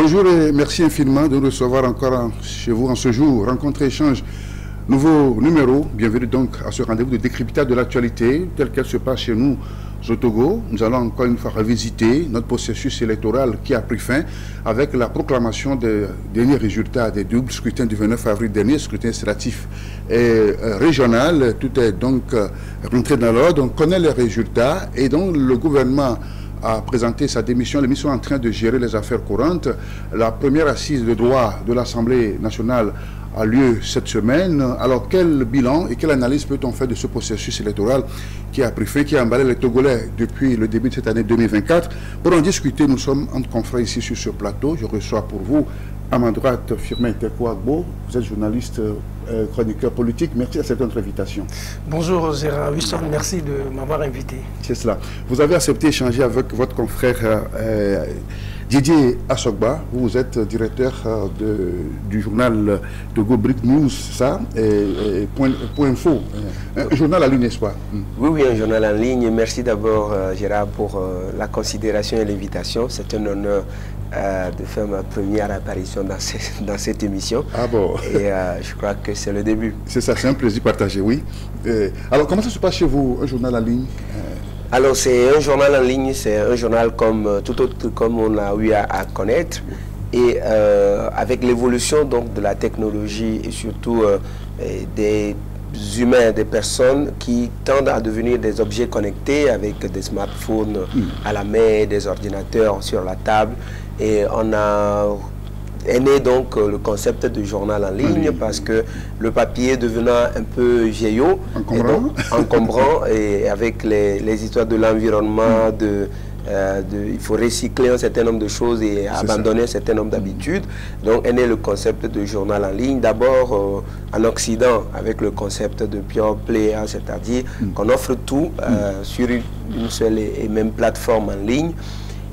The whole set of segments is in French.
Bonjour et merci infiniment de nous recevoir encore chez vous en ce jour. Rencontre et échange, nouveau numéro. Bienvenue donc à ce rendez-vous de décryptage de l'actualité telle qu'elle se passe chez nous au Togo. Nous allons encore une fois revisiter notre processus électoral qui a pris fin avec la proclamation des derniers résultats des doubles scrutins du 29 avril dernier, scrutin législatif et régional. Tout est donc rentré dans l'ordre. On connaît les résultats et donc le gouvernement a présenté sa démission. Les ministres sont en train de gérer les affaires courantes. La première assise de droit de l'Assemblée nationale a lieu cette semaine. Alors, quel bilan et quelle analyse peut-on faire de ce processus électoral qui a pris fin, qui a emballé les Togolais depuis le début de cette année 2024? Pour en discuter, nous sommes entre confrères ici sur ce plateau. Je reçois pour vous, à ma droite, Firmin Tekouagbo. Vous êtes journaliste, chroniqueur politique. Merci à cette invitation. Bonjour Gérard Wilson, merci de m'avoir invité. C'est cela. Vous avez accepté d'échanger avec votre confrère Didier Assogba. Vous êtes directeur du journal Togo Brick News, ça, Point Info. Un journal en ligne, n'est-ce pas? Oui, un journal en ligne. Merci d'abord Gérard pour la considération et l'invitation. C'est un honneur de faire ma première apparition dans cette émission. Ah bon? Et je crois que c'est le début. C'est ça, c'est un plaisir partagé, oui. Alors, comment ça se passe chez vous, un journal en ligne? Alors, c'est un journal en ligne, c'est un journal comme tout autre, comme on a eu à connaître. Et avec l'évolution donc de la technologie et surtout des humains, des personnes qui tendent à devenir des objets connectés avec des smartphones à la main, des ordinateurs sur la table. Et on a est né donc le concept de journal en ligne parce que le papier devenant un peu vieillot, encombrant et avec les histoires de l'environnement, il faut recycler un certain nombre de choses et abandonner un certain nombre d'habitudes. Donc est né le concept de journal en ligne, d'abord en Occident avec le concept de pure play, c'est-à-dire qu'on offre tout sur une seule et même plateforme en ligne.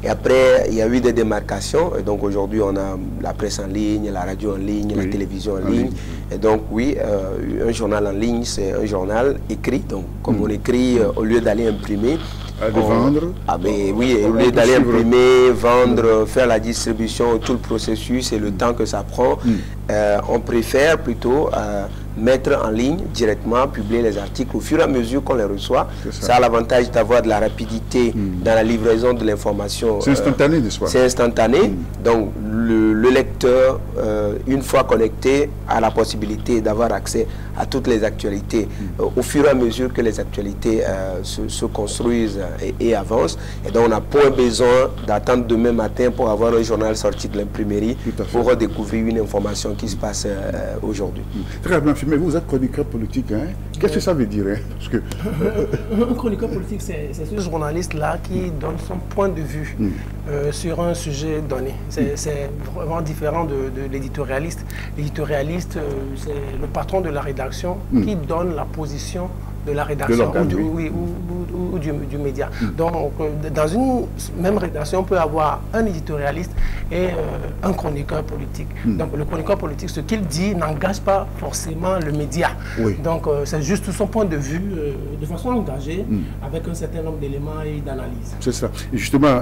Et après, il y a eu des démarcations. Et donc aujourd'hui, on a la presse en ligne, la radio en ligne, la télévision en ligne. Et donc oui, un journal en ligne, c'est un journal écrit. Donc comme on écrit, au lieu d'aller imprimer, vendre. Oui, au lieu d'aller imprimer, vendre, faire la distribution, tout le processus et le temps que ça prend, on préfère plutôt mettre en ligne directement, publier les articles au fur et à mesure qu'on les reçoit. Ça a l'avantage d'avoir de la rapidité dans la livraison de l'information. C'est instantané, n'est-ce pas? C'est instantané. Donc le lecteur, une fois connecté, a la possibilité d'avoir accès à toutes les actualités au fur et à mesure que les actualités se construisent et avancent. Et donc on n'a pas besoin d'attendre demain matin pour avoir un journal sorti de l'imprimerie pour découvrir une information qui se passe aujourd'hui. Très bien. Mais vous êtes chroniqueur politique, hein? Qu'est-ce que ça veut dire, hein? Parce que un chroniqueur politique, c'est ce journaliste-là qui donne son point de vue sur un sujet donné. C'est vraiment différent de l'éditorialiste. L'éditorialiste, c'est le patron de la rédaction qui donne la position de la rédaction ou du média. Donc, dans une même rédaction, on peut avoir un éditorialiste et un chroniqueur politique. Donc, le chroniqueur politique, ce qu'il dit n'engage pas forcément le média. Donc, c'est juste son point de vue de façon engagée, avec un certain nombre d'éléments et d'analyse. C'est ça. Et justement,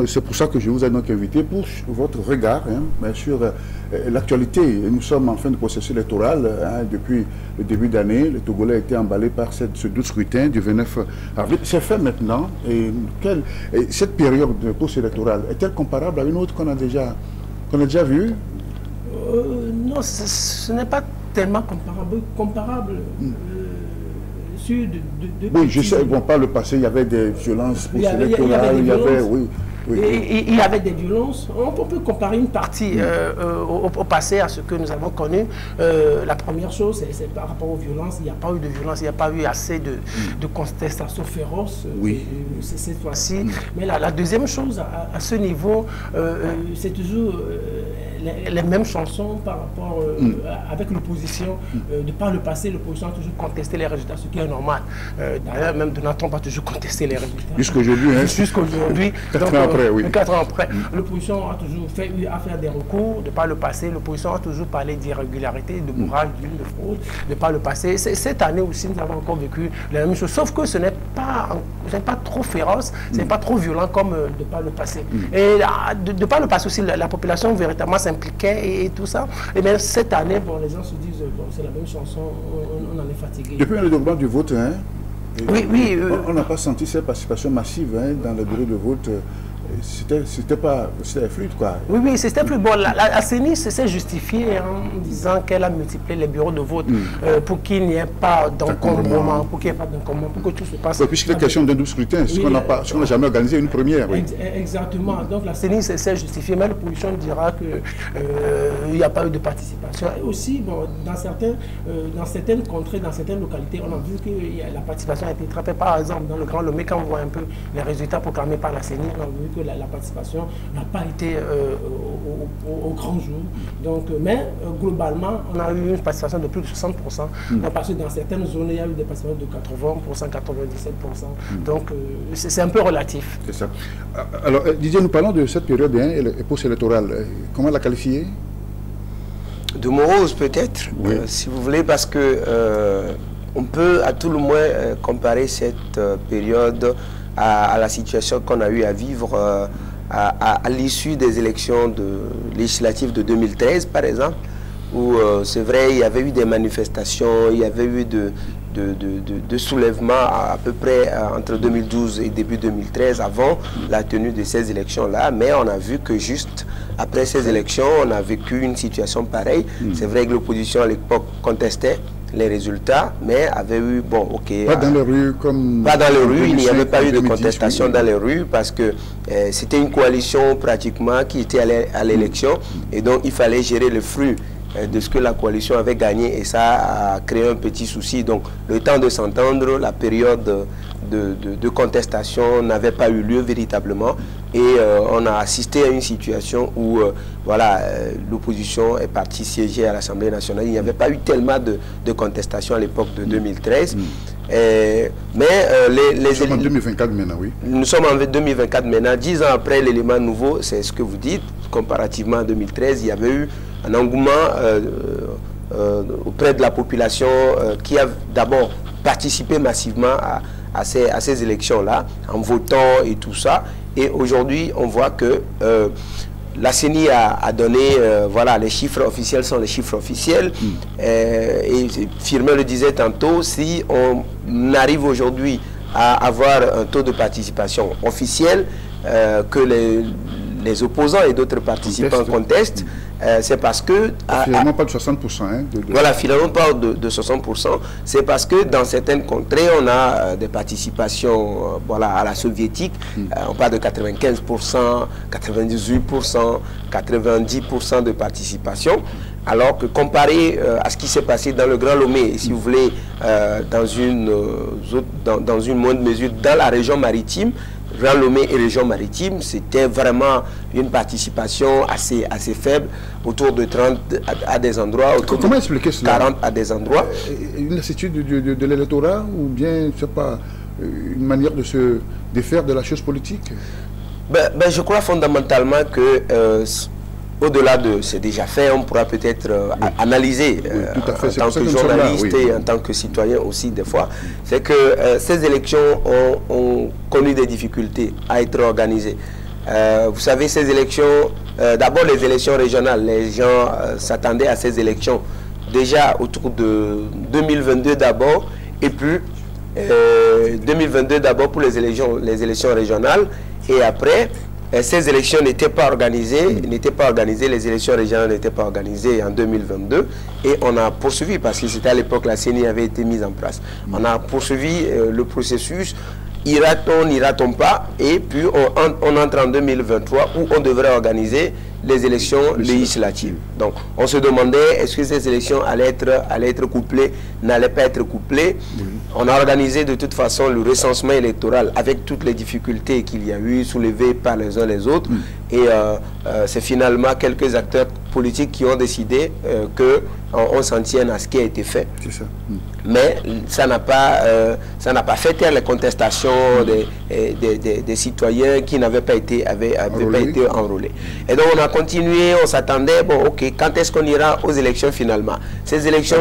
c'est pour ça que je vous ai donc invité pour votre regard sur l'actualité. Nous sommes en fin de processus électoral. Depuis le début d'année, le Togolais a été emballé par ce doux scrutin du 29 avril. C'est fait maintenant. Et cette période de post-électorale est-elle comparable à une autre qu'on a déjà vue? Non, ce n'est pas tellement comparable. Oui, je sais, bon, par le passé, il y avait des violences post-électorales, il y avait des violences. On peut comparer une partie au passé à ce que nous avons connu. La première chose, c'est par rapport aux violences. Il n'y a pas eu de violence, il n'y a pas eu assez de contestation féroce cette fois-ci. Mais la deuxième chose, à ce niveau, c'est toujours les mêmes chansons par rapport avec l'opposition. De par le passé, l'opposition a toujours contesté les résultats, ce qui est normal. D'ailleurs, même Donald Trump a toujours contesté les résultats. Jusqu'aujourd'hui. Jusqu'aujourd'hui. 4 ans après, oui. 4 ans après. L'opposition a toujours fait des recours. De par le passé, l'opposition a toujours parlé d'irrégularité, de bourrage, de fraude. De par le passé. Cette année aussi, nous avons encore vécu la même chose. Sauf que ce n'est pas trop féroce, c'est pas trop violent comme de par le passé. Et de par le passé aussi, la population véritablement s'impliquait et tout ça. Et bien cette année, bon, les gens se disent, bon, c'est la même chanson, on en est fatigué. Depuis le déroulement du vote, hein, oui, on n'a pas senti cette participation massive hein, dans le bureau de vote. C'était fluide, quoi. Oui, c'était fluide. Bon, la CENI s'est justifiée en disant qu'elle a multiplié les bureaux de vote pour qu'il n'y ait pas d'encombrement, pour que tout se passe. Puisqu'il est question d'un double scrutin, ce qu'on n'a jamais organisé, une première. Oui. Exactement. Donc la CENI s'est justifiée, mais l'opposition dira qu'il n'y a pas eu de participation. Et aussi, bon, dans certaines contrées, dans certaines localités, on a vu que la participation a été très faible. Par exemple, dans le Grand Lomé, quand on voit un peu les résultats proclamés par la CENI, on a vu que la participation n'a pas été au grand jour. Donc, mais globalement, on a eu une participation de plus de 60%. Parce que dans certaines zones, il y a eu des participations de 80%, 97%. Donc, c'est un peu relatif. C'est ça. Alors, Didier, nous parlons de cette période post-électorale. Comment la qualifier? De morose, peut-être, si vous voulez, parce que on peut à tout le moins comparer cette période à la situation qu'on a eu à vivre à l'issue des élections législatives de 2013, par exemple, où c'est vrai, il y avait eu des manifestations, il y avait eu de soulèvements à peu près entre 2012 et début 2013, avant la tenue de ces élections-là, mais on a vu que juste après ces élections, on a vécu une situation pareille. C'est vrai que l'opposition à l'époque contestait les résultats, mais avait eu, bon, ok... Pas dans les rues comme... Pas dans les rues, il n'y avait pas eu de contestation dans les rues parce que c'était une coalition pratiquement qui était à l'élection et donc il fallait gérer le fruit de ce que la coalition avait gagné et ça a créé un petit souci. Donc le temps de s'entendre, la période de contestation n'avait pas eu lieu véritablement et on a assisté à une situation où voilà, l'opposition est partie siéger à l'Assemblée nationale. Il n'y avait pas eu tellement de contestation à l'époque de 2013. Nous sommes en 2024 maintenant, oui. Nous sommes en 2024 maintenant. 10 ans après l'élément nouveau, c'est ce que vous dites, comparativement à 2013, il y avait eu un engouement auprès de la population qui a d'abord participé massivement à ces élections-là, en votant et tout ça. Et aujourd'hui, on voit que la CENI a donné, voilà, les chiffres officiels sont les chiffres officiels. Et Firmin le disait tantôt, si on arrive aujourd'hui à avoir un taux de participation officiel que les opposants et d'autres participants contestent, c'est parce que... Finalement pas de 60%. Hein, Voilà, finalement pas de 60%. C'est parce que dans certaines contrées, on a des participations voilà, à la soviétique. On parle de 95%, 98%, 90% de participation. Alors que comparé à ce qui s'est passé dans le Grand Lomé, si vous voulez, dans une moindre mesure, dans la région maritime, Grand Lomé et région maritime, c'était vraiment une participation assez faible, autour de 30 à des endroits, autour Comment de expliquer cela? 40 à des endroits. Une lassitude de l'électorat ou bien, je sais pas, une manière de faire de la chose politique? Je crois fondamentalement que au-delà de c'est déjà fait, on pourra peut-être analyser en tant que journaliste et en tant que citoyen aussi des fois, c'est que ces élections ont connu des difficultés à être organisées. Vous savez, ces élections, d'abord les élections régionales, les gens s'attendaient à ces élections déjà autour de 2022 d'abord, et puis 2022 d'abord pour les élections régionales, et après, ces élections n'étaient pas organisées, les élections régionales n'étaient pas organisées en 2022 et on a poursuivi, parce que c'était à l'époque la CENI avait été mise en place. On a poursuivi le processus, ira-t-on, n'ira-t-on pas, et puis on entre en 2023 où on devrait organiser les élections législatives. Donc on se demandait est-ce que ces élections allaient être couplées, n'allaient pas être couplées. On a organisé de toute façon le recensement électoral avec toutes les difficultés qu'il y a eu, soulevées par les uns les autres. Et c'est finalement quelques acteurs politiques qui ont décidé qu'on s'en tienne à ce qui a été fait. Mais ça n'a pas fait taire les contestations des citoyens qui n'avaient pas été enrôlés. Et donc on a continué, on s'attendait, bon, ok, quand est-ce qu'on ira aux élections finalement? Ces élections,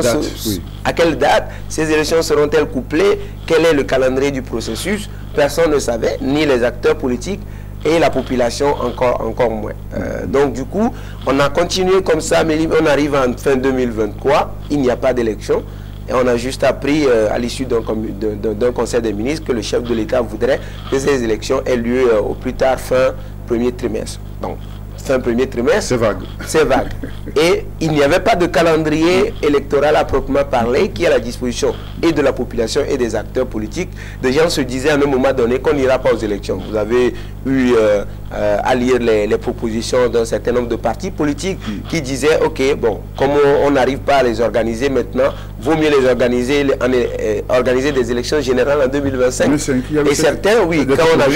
à quelle date? Ces élections seront-elles couplées? Quel est le calendrier du processus? Personne ne savait, ni les acteurs politiques, et la population encore moins. Donc du coup, on a continué comme ça, mais on arrive en fin 2023, il n'y a pas d'élection. Et on a juste appris à l'issue d'un conseil des ministres que le chef de l'État voudrait que ces élections aient lieu au plus tard fin premier trimestre. Donc, fin premier trimestre. C'est vague. C'est vague. Et il n'y avait pas de calendrier électoral à proprement parler qui est à la disposition et de la population et des acteurs politiques. Des gens se disaient à un moment donné qu'on n'ira pas aux élections. Vous avez eu à lire les propositions d'un certain nombre de partis politiques qui disaient, ok, bon, comme on n'arrive pas à les organiser maintenant, vaut mieux les organiser, organiser des élections générales en 2025. Et certains, oui, quand on a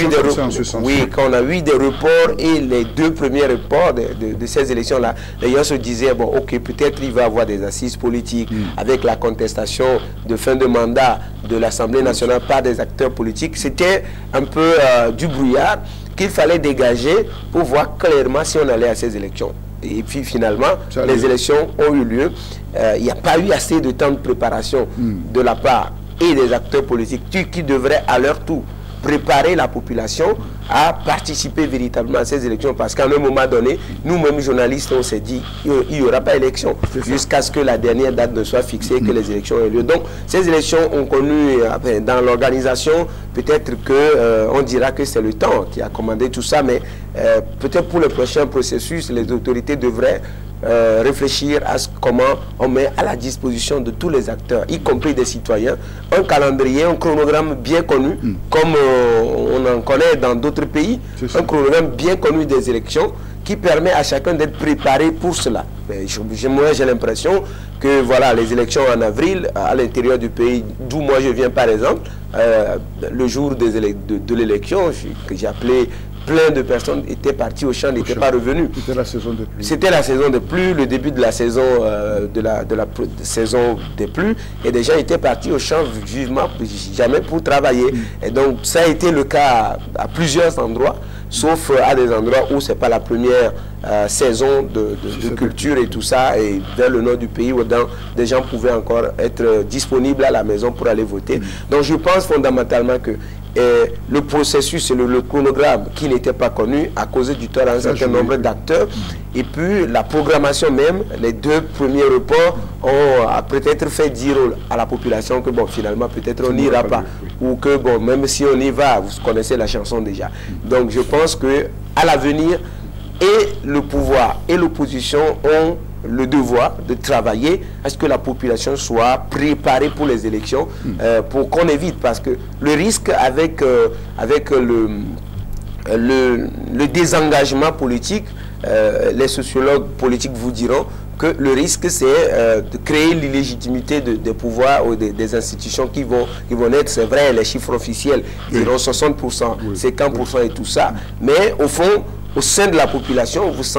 eu des reports et les deux premiers reports de ces élections-là, les gens se disaient, bon, ok, peut-être il va y avoir des assises politiques avec la contestation de fin de mandat de l'Assemblée nationale par des acteurs politiques. C'était un peu du brouillard qu'il fallait dégager pour voir clairement si on allait à ces élections. Et puis finalement, les élections ont eu lieu. Il n'y a pas eu assez de temps de préparation de la part et des acteurs politiques qui devraient à leur tour préparer la population à participer véritablement à ces élections, parce qu'à un moment donné, nous-mêmes journalistes, on s'est dit qu'il n'y aura pas élection jusqu'à ce que la dernière date ne soit fixée et que les élections aient lieu. Donc ces élections ont connu, dans l'organisation, peut-être qu'on dira que c'est le temps qui a commandé tout ça, mais peut-être pour le prochain processus, les autorités devraient réfléchir à comment on met à la disposition de tous les acteurs, y compris des citoyens, un calendrier, un chronogramme bien connu, comme on en connaît dans d'autres pays, un chronogramme bien connu des élections qui permet à chacun d'être préparé pour cela. Moi, j'ai l'impression que voilà, les élections en avril, à l'intérieur du pays, d'où moi je viens par exemple, le jour de l'élection, que j'ai appelé, plein de personnes étaient parties au champ, n'étaient pas revenues. C'était la saison des pluies. C'était la saison des pluies, le début de la saison saison des pluies, et des gens étaient partis au champ vivement, jamais pour travailler. Et donc ça a été le cas à plusieurs endroits, sauf à des endroits où c'est pas la première saison de culture et tout ça, et vers le nord du pays où des gens pouvaient encore être disponibles à la maison pour aller voter. Donc je pense fondamentalement que le processus et le chronogramme qui n'était pas connu a causé du tort à un certain nombre d'acteurs. Et puis la programmation même, les deux premiers reports ont peut-être fait dire à la population que bon, finalement peut-être on n'ira pas, ou que bon, même si on y va, vous connaissez la chanson déjà. Donc je pense que à l'avenir, et le pouvoir et l'opposition ont le devoir de travailler à ce que la population soit préparée pour les élections, pour qu'on évite, parce que le risque avec le désengagement politique, les sociologues politiques vous diront que le risque c'est de créer l'illégitimité des pouvoirs ou des institutions qui vont naître. C'est vrai, les chiffres officiels diront 60%, 50% et tout ça, mais au fond, au sein de la population, vous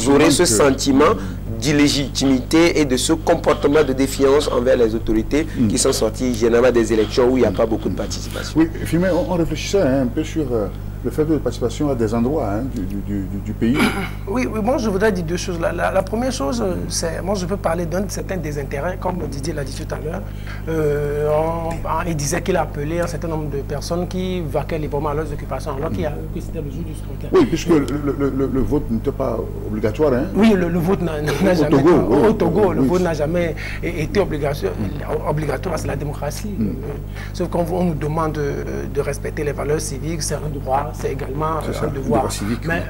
aurez ce sentiment d'illégitimité et de ce comportement de défiance envers les autorités qui sont sorties généralement des élections où il n'y a pas beaucoup de participation. Oui, Phimé, on réfléchissait un peu sur le fait de participation à des endroits du pays. Oui, moi je voudrais dire deux choses. La première chose, c'est, moi je peux parler d'un certain désintérêt, comme Didier l'a dit tout à l'heure. Il disait qu'il a appelé un certain nombre de personnes qui vaquaient librement à leurs occupations, alors que c'était le jour du scrutin. Oui, puisque le vote n'était pas obligatoire. Hein? Oui, le vote n'a jamais... Au Togo, le vote n'a jamais été obligatoire, c'est la démocratie. Sauf qu'on nous demande de respecter les valeurs civiques, c'est un droit. C'est également un devoir.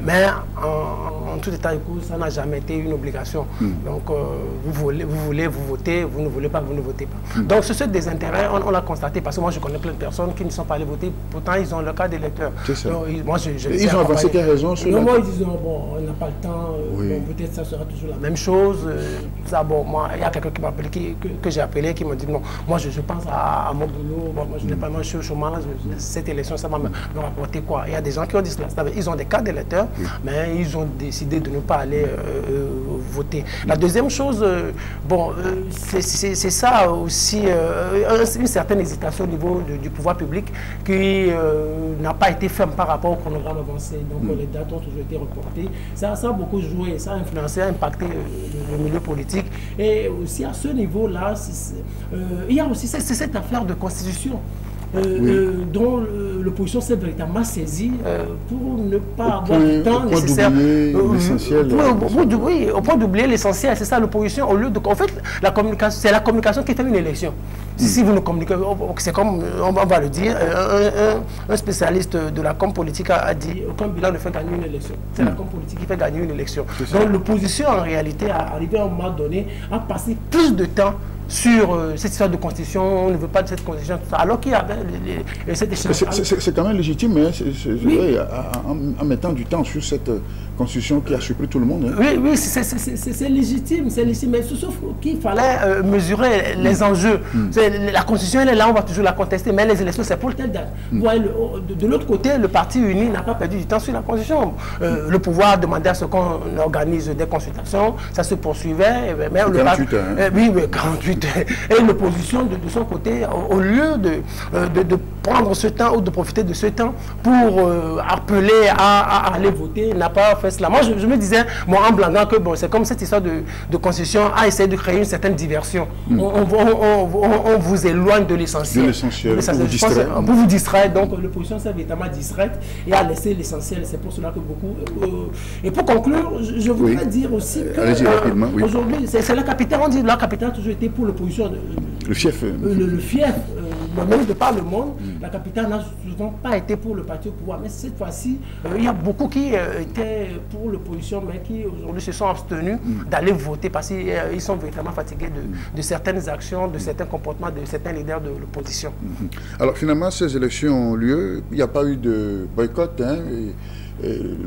Mais en tout état de cause, ça n'a jamais été une obligation. Donc, vous voulez, vous votez, vous ne voulez pas, vous ne votez pas. Donc, ce désintérêt, on l'a constaté, parce que moi, je connais plein de personnes qui ne sont pas allées voter, pourtant, ils ont le cas d'électeurs. Ils ont avancé quelle raison sur moi, ils disent, bon, on n'a pas le temps, peut-être ça sera toujours la même chose. Moi, il y a quelqu'un qui m'a appelé, que j'ai appelé, qui m'a dit, non, moi, je pense à mon boulot, moi, je n'ai pas, moi, je suis au chômage, cette élection, ça va me rapporter quoi? Il y a des gens qui ont dit cela. Ils ont des cartes d'électeurs, mais ils ont décidé de ne pas aller voter. La deuxième chose, c'est ça aussi, une certaine hésitation au niveau du pouvoir public qui n'a pas été ferme par rapport au chronogramme avancé. Donc les dates ont toujours été reportées. Ça a beaucoup joué, ça a influencé, impacté le milieu politique. Et aussi à ce niveau-là, il y a aussi cette affaire de constitution. Dont l'opposition s'est véritablement saisie pour ne pas avoir du temps nécessaire. Au point d'oublier l'essentiel, c'est ça l'opposition. Au lieu de, en fait, c'est la communication qui fait une élection. Si vous ne communiquez, c'est comme on va le dire, un spécialiste de la com politique a dit aucun bilan ne fait gagner une élection. C'est la com politique qui fait gagner une élection. Donc l'opposition en réalité, arrivé à un moment donné, a passé plus de temps sur cette histoire de constitution, on ne veut pas de cette constitution, alors qu'il y avait cette échéance. C'est quand même légitime, en mettant du temps sur cette constitution qui a surpris tout le monde. Hein. Oui, c'est légitime, mais sauf qu'il fallait mesurer les enjeux. La constitution, elle est là, on va toujours la contester, mais les élections, c'est pour telle date. De l'autre côté, le parti uni n'a pas perdu du temps sur la constitution. Le pouvoir demandait à ce qu'on organise des consultations, ça se poursuivait. Mais 48 oui, 48. Et l'opposition, de son côté, au lieu de prendre ce temps ou de profiter de ce temps pour appeler à aller voter, n'a pas fait cela. Moi, je me disais, moi, en blanquant, que bon, c'est comme cette histoire de constitution a essayé de créer une certaine diversion. On vous éloigne de l'essentiel. Pour vous distraire. Donc, l'opposition s'est véritablement distraite et a laissé l'essentiel. C'est pour cela que beaucoup... et pour conclure, je voudrais dire aussi que aujourd'hui, c'est la capitale. On dit que la capitale a toujours été pour l'opposition. Le fief. Le fief. Même de par le monde, la capitale n'a souvent pas été pour le parti au pouvoir. Mais cette fois-ci, il y a beaucoup qui étaient pour l'opposition, mais qui aujourd'hui se sont abstenus d'aller voter parce qu'ils sont véritablement fatigués de certaines actions, de certains comportements, de certains leaders de l'opposition. Alors finalement, ces élections ont lieu. Il n'y a pas eu de boycott.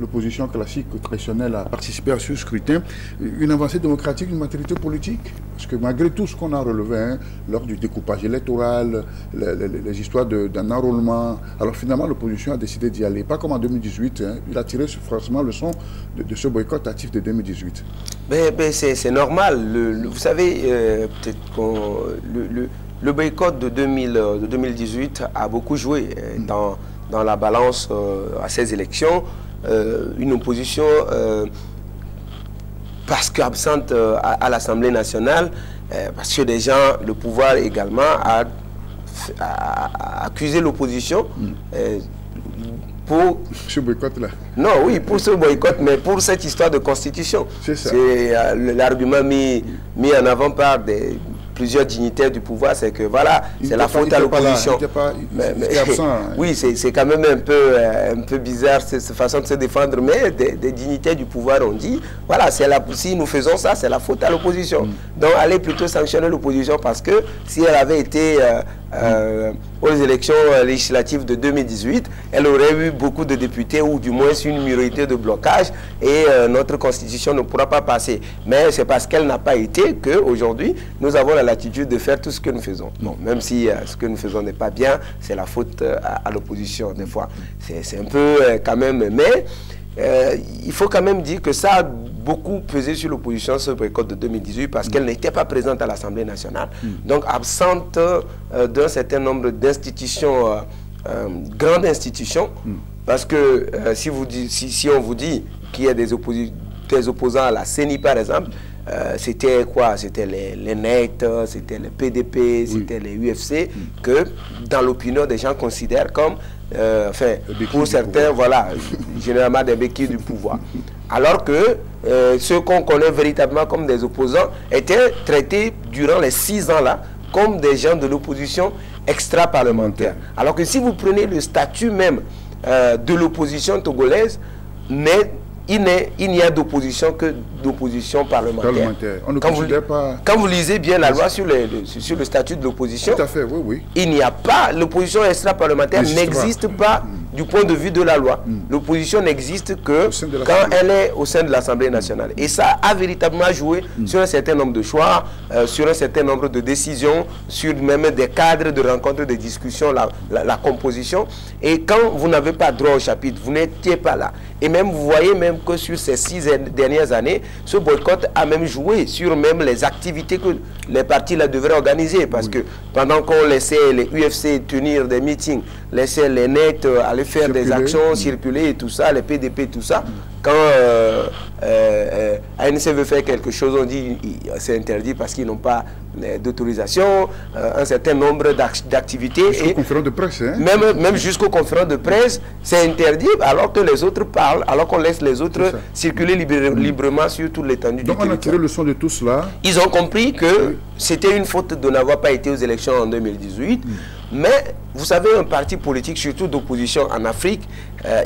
L'opposition classique traditionnelle a participé à ce scrutin. Une avancée démocratique, une maturité politique. Parce que malgré tout ce qu'on a relevé lors du découpage électoral, les histoires d'un enrôlement, alors finalement l'opposition a décidé d'y aller. Pas comme en 2018, il a tiré forcément le son de ce boycott actif de 2018. C'est normal. Vous savez, le boycott de 2018 a beaucoup joué dans la balance à ces élections. Une opposition parce qu'absente à l'Assemblée nationale, parce que déjà le pouvoir également a accusé l'opposition pour ce boycott-là. Non, oui, pour ce boycott, mais pour cette histoire de constitution. C'est ça. C'est l'argument mis en avant par plusieurs dignitaires du pouvoir, c'est que voilà, c'est la faute à l'opposition. Oui, c'est quand même un peu bizarre cette façon de se défendre, mais des dignitaires du pouvoir ont dit, voilà, si nous faisons ça, c'est la faute à l'opposition. Donc allez plutôt sanctionner l'opposition parce que si elle avait été aux élections législatives de 2018, elle aurait eu beaucoup de députés ou du moins une minorité de blocage et notre constitution ne pourra pas passer. Mais c'est parce qu'elle n'a pas été qu'aujourd'hui, nous avons la latitude de faire tout ce que nous faisons. Bon, même si ce que nous faisons n'est pas bien, c'est la faute à l'opposition des fois. C'est un peu quand même, mais il faut quand même dire que ça a beaucoup pesé sur l'opposition ce boycott de 2018 parce qu'elle n'était pas présente à l'Assemblée nationale. Donc absente d'un certain nombre d'institutions, grandes institutions, parce que si on vous dit qu'il y a des opposants à la CENI par exemple, c'était quoi? C'était les NET, c'était les PDP, c'était les UFC, que dans l'opinion des gens considèrent comme, pour certains, voilà, généralement des béquilles du pouvoir. Alors que ceux qu'on connaît véritablement comme des opposants étaient traités durant les 6 ans-là comme des gens de l'opposition extra-parlementaire. Alors que si vous prenez le statut même de l'opposition togolaise, mais il n'y a d'opposition que d'opposition parlementaire. On ne considère pas... Quand vous lisez bien la loi sur le statut de l'opposition, tout à fait, oui. Il n'y a pas, l'opposition extra-parlementaire n'existe pas du point de vue de la loi. L'opposition n'existe que quand elle est au sein de l'Assemblée nationale. Et ça a véritablement joué sur un certain nombre de choix, sur un certain nombre de décisions, sur même des cadres de rencontres, de discussions, la composition. Et quand vous n'avez pas droit au chapitre, vous n'étiez pas là. Et même, vous voyez même que sur ces 6 dernières années, ce boycott a même joué sur même les activités que les partis là devraient organiser. Parce que pendant qu'on laissait les UFC tenir des meetings, laissait les NET aller faire des actions, circuler et tout ça, les PDP, tout ça, quand ANC veut faire quelque chose, on dit c'est interdit parce qu'ils n'ont pas d'autorisation, un certain nombre d'activités. Jusqu'aux conférences de presse. Hein? Même jusqu'aux conférences de presse, c'est interdit alors que les autres parlent, alors qu'on laisse les autres circuler librement sur toute l'étendue du territoire. Donc on a tiré le son de tout cela. Ils ont compris que c'était une faute de n'avoir pas été aux élections en 2018. Mais vous savez, un parti politique, surtout d'opposition en Afrique,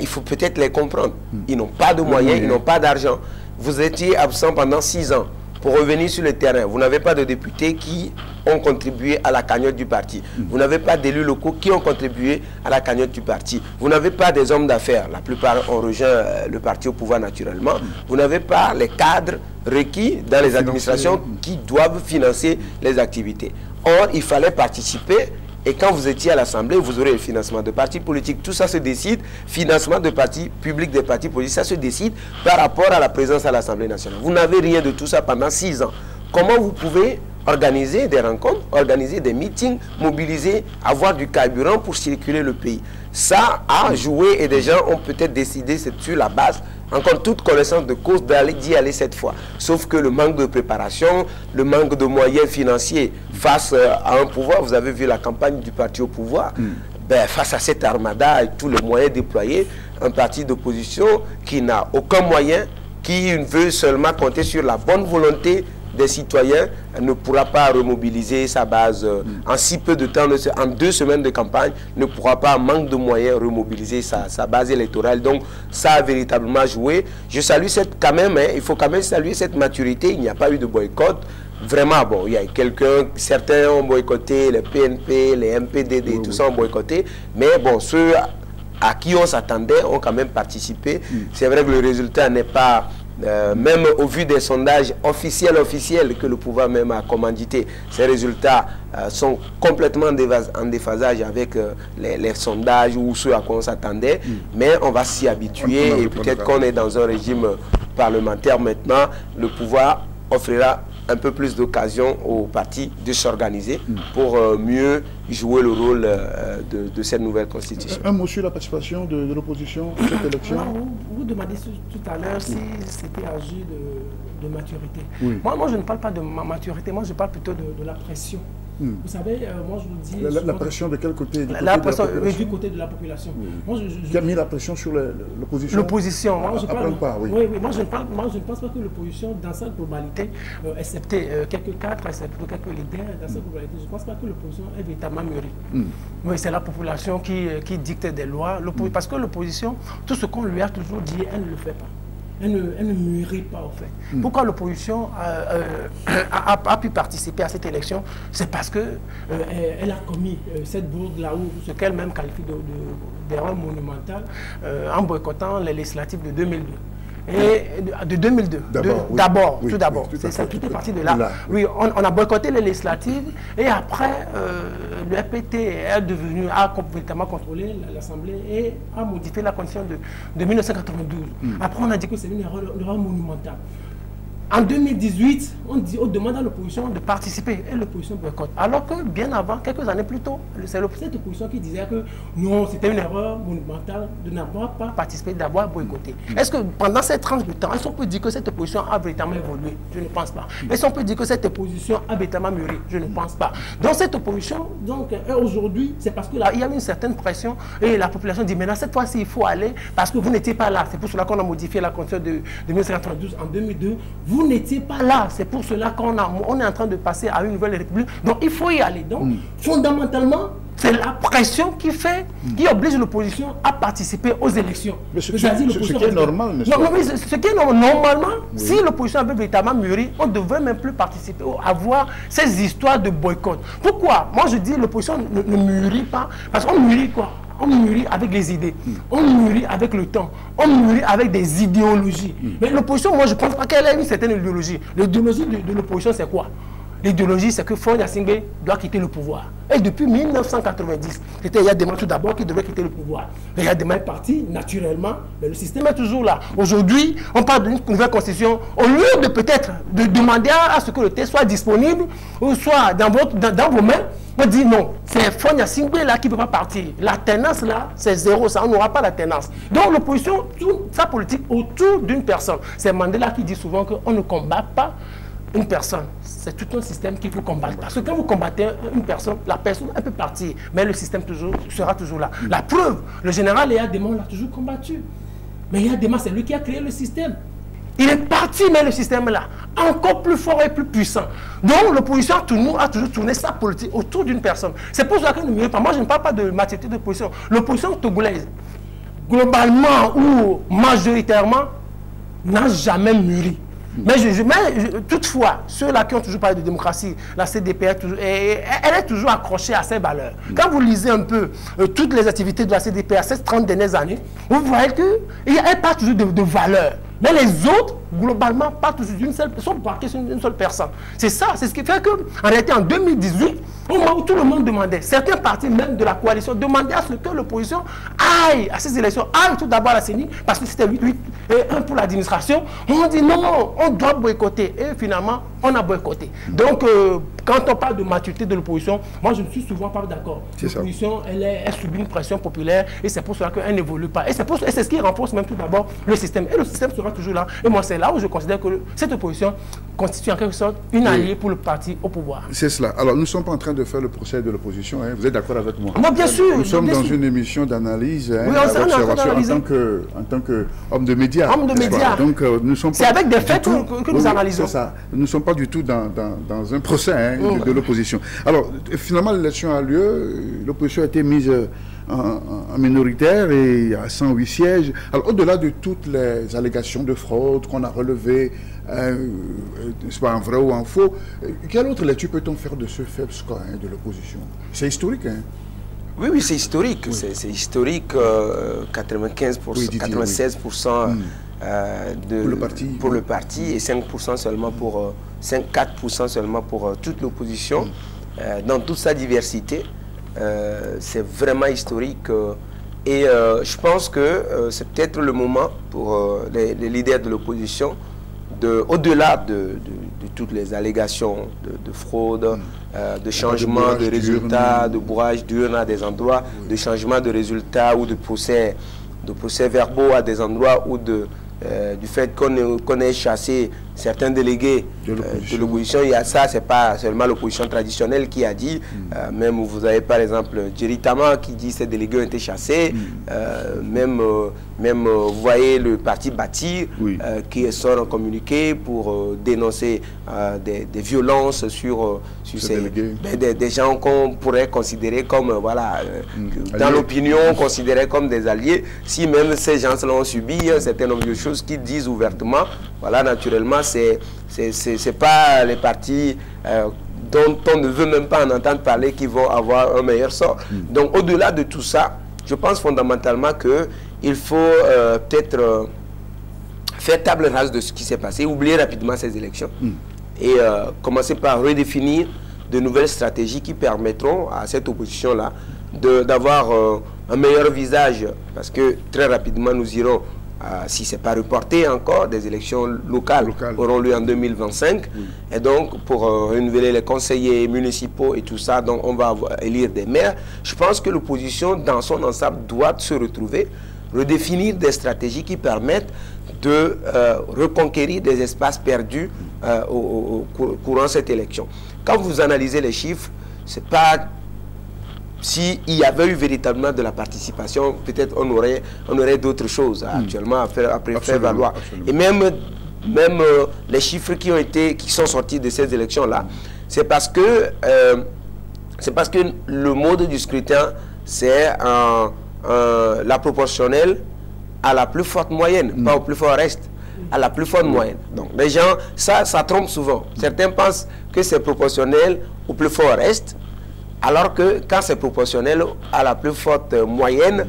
il faut peut-être les comprendre. Ils n'ont pas de moyens, ils n'ont pas d'argent. Vous étiez absent pendant 6 ans pour revenir sur le terrain. Vous n'avez pas de députés qui ont contribué à la cagnotte du parti. Vous n'avez pas d'élus locaux qui ont contribué à la cagnotte du parti. Vous n'avez pas des hommes d'affaires. La plupart ont rejoint le parti au pouvoir naturellement. Vous n'avez pas les cadres requis dans les administrations qui doivent financer les activités. Or, il fallait participer. Et quand vous étiez à l'Assemblée, vous aurez le financement de partis politiques. Tout ça se décide, financement de partis publics, des partis politiques, ça se décide par rapport à la présence à l'Assemblée nationale. Vous n'avez rien de tout ça pendant 6 ans. Comment vous pouvez organiser des rencontres, organiser des meetings, mobiliser, avoir du carburant pour circuler le pays? Ça a joué et des gens ont peut-être décidé, c'est sur la base, encore toute connaissance de cause, d'y aller cette fois. Sauf que le manque de préparation, le manque de moyens financiers face à un pouvoir, vous avez vu la campagne du parti au pouvoir, face à cette armada et tous les moyens déployés, un parti d'opposition qui n'a aucun moyen, qui veut seulement compter sur la bonne volonté des citoyens, ne pourra pas remobiliser sa base en si peu de temps, en 2 semaines de campagne, ne pourra pas, en manque de moyens, remobiliser sa base électorale. Donc ça a véritablement joué. Je salue quand même, il faut quand même saluer cette maturité. Il n'y a pas eu de boycott. Vraiment, bon, il y a certains ont boycotté, les PNP, les MPDD, tout ça ont boycotté. Mais bon, ceux à qui on s'attendait ont quand même participé. C'est vrai que le résultat n'est pas... même au vu des sondages officiels que le pouvoir même a commandité, ces résultats sont complètement en déphasage avec les sondages ou ceux à quoi on s'attendait. Mais on va s'y habituer et peut-être qu'on est dans un régime parlementaire maintenant. Le pouvoir offrira un peu plus d'occasion aux partis de s'organiser pour mieux jouer le rôle de cette nouvelle constitution. Un mot sur la participation de l'opposition à cette élection. Alors, vous demandez tout à l'heure si c'était agi de maturité. Moi, je ne parle pas de maturité, moi je parle plutôt de la pression. Vous savez, moi je vous dis... La pression de quel côté? La pression du côté de la population. Qui a mis la pression sur l'opposition? L'opposition. Moi, moi je ne pense pas que l'opposition, dans sa globalité, excepté quelques cadres, excepté quelques leaders, dans sa globalité, je ne pense pas que l'opposition est véritablement mûrie. Oui, c'est la population qui dicte des lois. Parce que l'opposition, tout ce qu'on lui a toujours dit, elle ne le fait pas. Elle ne mûrit pas, en fait. Pourquoi l'opposition a pu participer à cette élection? C'est parce qu'elle a commis cette bourde là où, ce qu'elle-même qualifie d'erreur monumentale, en boycottant les législatives de 2002. Et de 2002. D'abord, tout d'abord. Tout est parti de là. Oui, on a boycotté les législatives et après, le RPT a complètement contrôlé l'Assemblée et a modifié la constitution de 1992. Après, on a dit que c'est une erreur monumentale. En 2018, on demande à l'opposition de participer et l'opposition boycotte. Alors que bien avant, quelques années plus tôt, c'est cette opposition qui disait que non, c'était une erreur monumentale de n'avoir pas participé, d'avoir boycotté. Est-ce que pendant cette tranche de temps, est-ce qu'on peut dire que cette opposition a véritablement évolué? Je ne pense pas. Est-ce qu'on peut dire que cette opposition a véritablement mûri? Je ne pense pas. Donc cette opposition, aujourd'hui, c'est parce qu'il y a une certaine pression et la population dit maintenant cette fois-ci il faut aller parce que vous n'étiez pas là. C'est pour cela qu'on a modifié la constitution de 1992 en 2002. Vous n'étiez pas là, c'est pour cela qu'on est en train de passer à une nouvelle république. Donc il faut y aller. Donc fondamentalement, c'est la pression qui oblige l'opposition à participer aux élections. Mais ce qui est normal, n'est-ce pas? Non, mais ce qui est normalement, si l'opposition avait véritablement mûri, on ne devrait même plus participer ou avoir ces histoires de boycott. Pourquoi? Moi je dis l'opposition ne mûrit pas, parce qu'on mûrit quoi? on mûrit avec les idées, on mûrit avec le temps, on mûrit avec des idéologies. Mais l'opposition, moi je ne pense pas qu'elle ait une certaine idéologie. L'idéologie de l'opposition, c'est quoi? L'idéologie, c'est que Faure Gnassingbé doit quitter le pouvoir. Et depuis 1990, c'était Yadema tout d'abord qui devait quitter le pouvoir. Mais Yadema est parti naturellement, mais le système est toujours là. Aujourd'hui, on parle d'une nouvelle constitution. Au lieu de peut-être de demander à ce que le texte soit disponible, ou soit dans vos mains, on dit non, c'est Faure Gnassingbé là qui ne peut pas partir. La tenance là, c'est zéro, ça, on n'aura pas la tenance. Donc l'opposition, toute sa politique autour d'une personne. C'est Mandela qui dit souvent qu'on ne combat pas une personne, c'est tout un système qu'il faut combattre. Parce que quand vous combattez une personne, la personne, elle peut partir, mais le système sera toujours là. La preuve, le général Yadema l'a toujours combattu. Mais Yadema, c'est lui qui a créé le système. Il est parti, mais le système est là, encore plus fort et plus puissant. Donc l'opposition a toujours tourné sa politique autour d'une personne. C'est pour ça que nous ne pas. Moi, je ne parle pas de maturité d'opposition. L'opposition togolaise, globalement ou majoritairement, n'a jamais mûri. Mais toutefois, ceux-là qui ont toujours parlé de démocratie, la CDP, elle est toujours accrochée à ses valeurs. Quand vous lisez un peu toutes les activités de la CDP à ces 30 dernières années, vous voyez qu'elle parle toujours de valeurs. Mais les autres, globalement, pas toujours d'une seule personne, sont parqués sur une seule personne. C'est ça, c'est ce qui fait qu'en réalité, en 2018, au moment où tout le monde demandait, certains partis même de la coalition demandaient à ce que l'opposition aille à ces élections, aille tout d'abord à la CENI, parce que c'était 8-8 et 1 pour l'administration. On dit non, on doit boycotter. Et finalement, on a boycotté. Donc, quand on parle de maturité de l'opposition, moi je ne suis souvent pas d'accord. L'opposition, elle subit une pression populaire et c'est pour cela qu'elle n'évolue pas. Et c'est ce qui renforce même tout d'abord le système. Et le système sera toujours là. Et moi, c'est là où je considère que cette opposition constitue en quelque sorte une alliée pour le parti au pouvoir. C'est cela. Alors, nous ne sommes pas en train de faire le procès de l'opposition. Hein. Vous êtes d'accord avec moi? Non, bien sûr. Nous sommes dans une émission d'analyse, hein, en tant qu'homme de médias. Homme de médias. Donc, nous sommes pas. C'est avec des faits que nous analysons. C'est ça. Nous ne sommes pas du tout dans un procès hein, de l'opposition. Alors, finalement, l'élection a lieu. L'opposition a été mise en minoritaire et à 108 sièges. Alors, au-delà de toutes les allégations de fraude qu'on a relevées, soit en vrai ou en faux, quelle autre lecture peut-on faire de ce faible score hein, de l'opposition? C'est historique, hein? Oui, oui, c'est historique. Oui. C'est historique, 95%, oui, 96% pour le parti et 5% seulement pour 4% seulement pour toute l'opposition. Dans toute sa diversité, c'est vraiment historique. Et je pense que c'est peut-être le moment pour les leaders de l'opposition, au-delà de toutes les allégations de fraude, de changement de résultats, de bourrage d'urnes à des endroits, de changement de résultats ou de procès verbaux à des endroits ou du fait qu'on ait chassé certains délégués de l'opposition. Il y a ça, c'est pas seulement l'opposition traditionnelle qui a dit, même vous avez par exemple Jerry Tama qui dit que ces délégués ont été chassés, même vous voyez le parti Bâtir qui sort un communiqué pour dénoncer des violences sur des gens qu'on pourrait considérer comme, voilà, dans l'opinion, considérés comme des alliés. Si même ces gens-là ont subi un certain nombre de choses qu'ils disent ouvertement, voilà, naturellement, c'est pas les partis dont on ne veut même pas en entendre parler qui vont avoir un meilleur sort. Donc, au-delà de tout ça, je pense fondamentalement qu'il faut peut-être faire table rase de ce qui s'est passé, oublier rapidement ces élections et commencer par redéfinir de nouvelles stratégies qui permettront à cette opposition-là d'avoir un meilleur visage, parce que très rapidement nous irons, si ce n'est pas reporté encore, des élections locales auront lieu en 2025. Et donc, pour renouveler les conseillers municipaux et tout ça, donc on va élire des maires. Je pense que l'opposition, dans son ensemble, doit se retrouver, redéfinir des stratégies qui permettent de reconquérir des espaces perdus courant cette élection. Quand vous analysez les chiffres, c'est pas... S'il y avait eu véritablement de la participation, peut-être on aurait d'autres choses actuellement à faire valoir. Et même les chiffres qui sont sortis de ces élections-là, c'est parce que le mode du scrutin, c'est la proportionnelle à la plus forte moyenne, pas au plus fort reste, à la plus forte moyenne. Donc les gens, ça trompe souvent. Certains pensent que c'est proportionnel au plus fort reste, Alors que quand c'est proportionnel à la plus forte moyenne,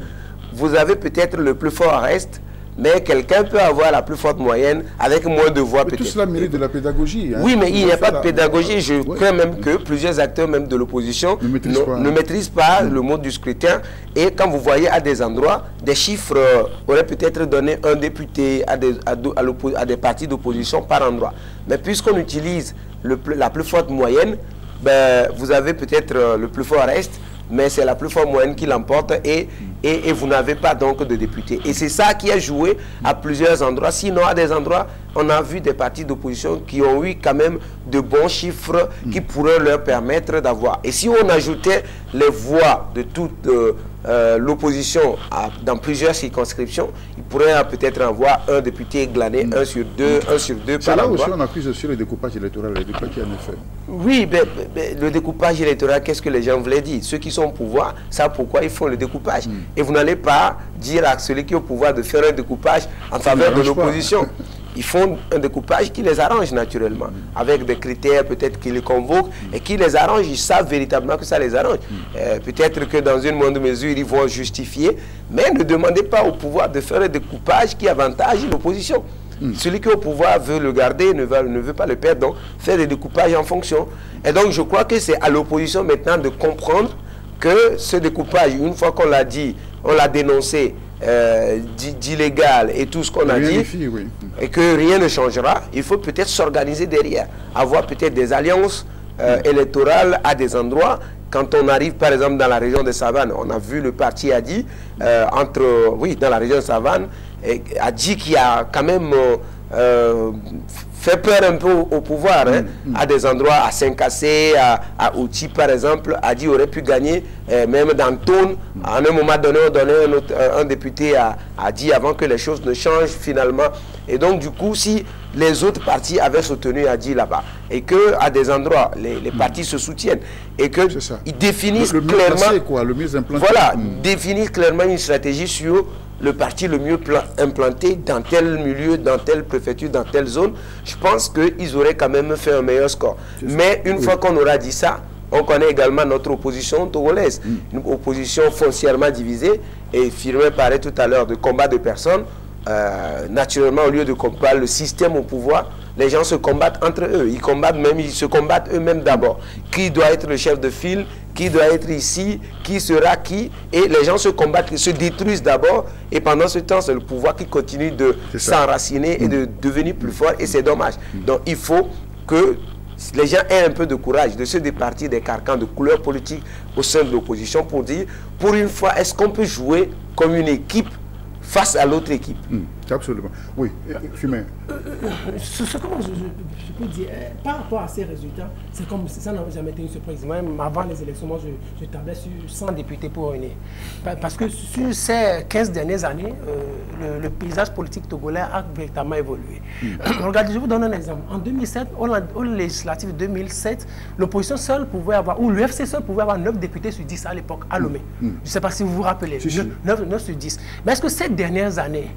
vous avez peut-être le plus fort reste, mais quelqu'un peut avoir la plus forte moyenne avec moins de voix peut-être. Tout cela mérite de la pédagogie. Hein. Oui, mais il n'y a pas de pédagogie. Je crains même que plusieurs acteurs même de l'opposition ne maîtrisent pas le mode du scrutin. Et quand vous voyez à des endroits, des chiffres auraient peut-être donné un député à des partis d'opposition par endroit. Mais puisqu'on utilise la plus forte moyenne, ben, vous avez peut-être le plus fort reste, mais c'est la plus forte moyenne qui l'emporte et vous n'avez pas donc de députés. Et c'est ça qui a joué à plusieurs endroits. Sinon, à des endroits, on a vu des partis d'opposition qui ont eu quand même de bons chiffres qui pourraient leur permettre d'avoir. Et si on ajoutait les voix de toute l'opposition dans plusieurs circonscriptions, il pourrait peut-être avoir un député glané, un sur deux par endroit. C'est là aussi on accuse aussi le découpage électoral, le découpage en effet. Oui, mais le découpage électoral, qu'est-ce que les gens voulaient dire? Ceux qui sont au pouvoir savent pourquoi ils font le découpage. Et vous n'allez pas dire à celui qui est au pouvoir de faire un découpage en faveur de l'opposition. Ils font un découpage qui les arrange naturellement, avec des critères peut-être qui les convoquent et qui les arrangent. Ils savent véritablement que ça les arrange. Peut-être que dans une moindre mesure, ils vont justifier, mais ne demandez pas au pouvoir de faire un découpage qui avantage l'opposition. Celui qui est au pouvoir veut le garder, ne veut pas le perdre, donc faire des découpages en fonction. Et donc je crois que c'est à l'opposition maintenant de comprendre que ce découpage, une fois qu'on l'a dit, on l'a dénoncé, d'illégal et tout ce qu'on a dit, et que rien ne changera, il faut peut-être s'organiser derrière, avoir peut-être des alliances électorales à des endroits. Quand on arrive par exemple dans la région de Savane, on a vu le parti Adi, dans la région de Savane, Adi qui a quand même fait peur un peu au pouvoir, à des endroits, à Saint-Cassé, à Outi par exemple. Adi aurait pu gagner, même dans Toun, à un moment donné, on donnait un député à Adi avant que les choses ne changent finalement. Et donc du coup, si les autres partis avaient soutenu Adi là-bas, et qu'à des endroits, les partis se soutiennent, et qu'ils définissent définissent clairement une stratégie sur le parti le mieux implanté dans tel milieu, dans telle préfecture, dans telle zone, je pense qu'ils auraient quand même fait un meilleur score. Mais une fois qu'on aura dit ça, on connaît également notre opposition togolaise, une opposition foncièrement divisée et firmée par tout à l'heure de combat de personnes. Naturellement, au lieu de combattre le système au pouvoir, les gens se combattent entre eux. Ils se combattent eux-mêmes d'abord. Qui doit être le chef de file? Qui doit être ici? Qui sera qui? Et les gens se combattent, se détruisent d'abord. Et pendant ce temps, c'est le pouvoir qui continue de s'enraciner et de devenir plus fort. Et c'est dommage. Donc il faut que les gens aient un peu de courage de se départir des carcans de couleurs politiques au sein de l'opposition pour dire, pour une fois, est-ce qu'on peut jouer comme une équipe face à l'autre équipe? Absolument. Oui, Fumain. Ce que je peux dire, par rapport à ces résultats, c'est comme ça n'a jamais été une surprise. Même avant les élections, moi je tablais sur 100 députés pour réunir. Parce que sur ces 15 dernières années, le paysage politique togolais a véritablement évolué. Regardez, je vous donne un exemple. En 2007, aux législatives 2007, l'opposition seule pouvait avoir, ou l'UFC seul pouvait avoir 9 députés sur 10 à l'époque, à Lomé. Je ne sais pas si vous vous rappelez, 9 sur 10. Mais est-ce que ces dernières années,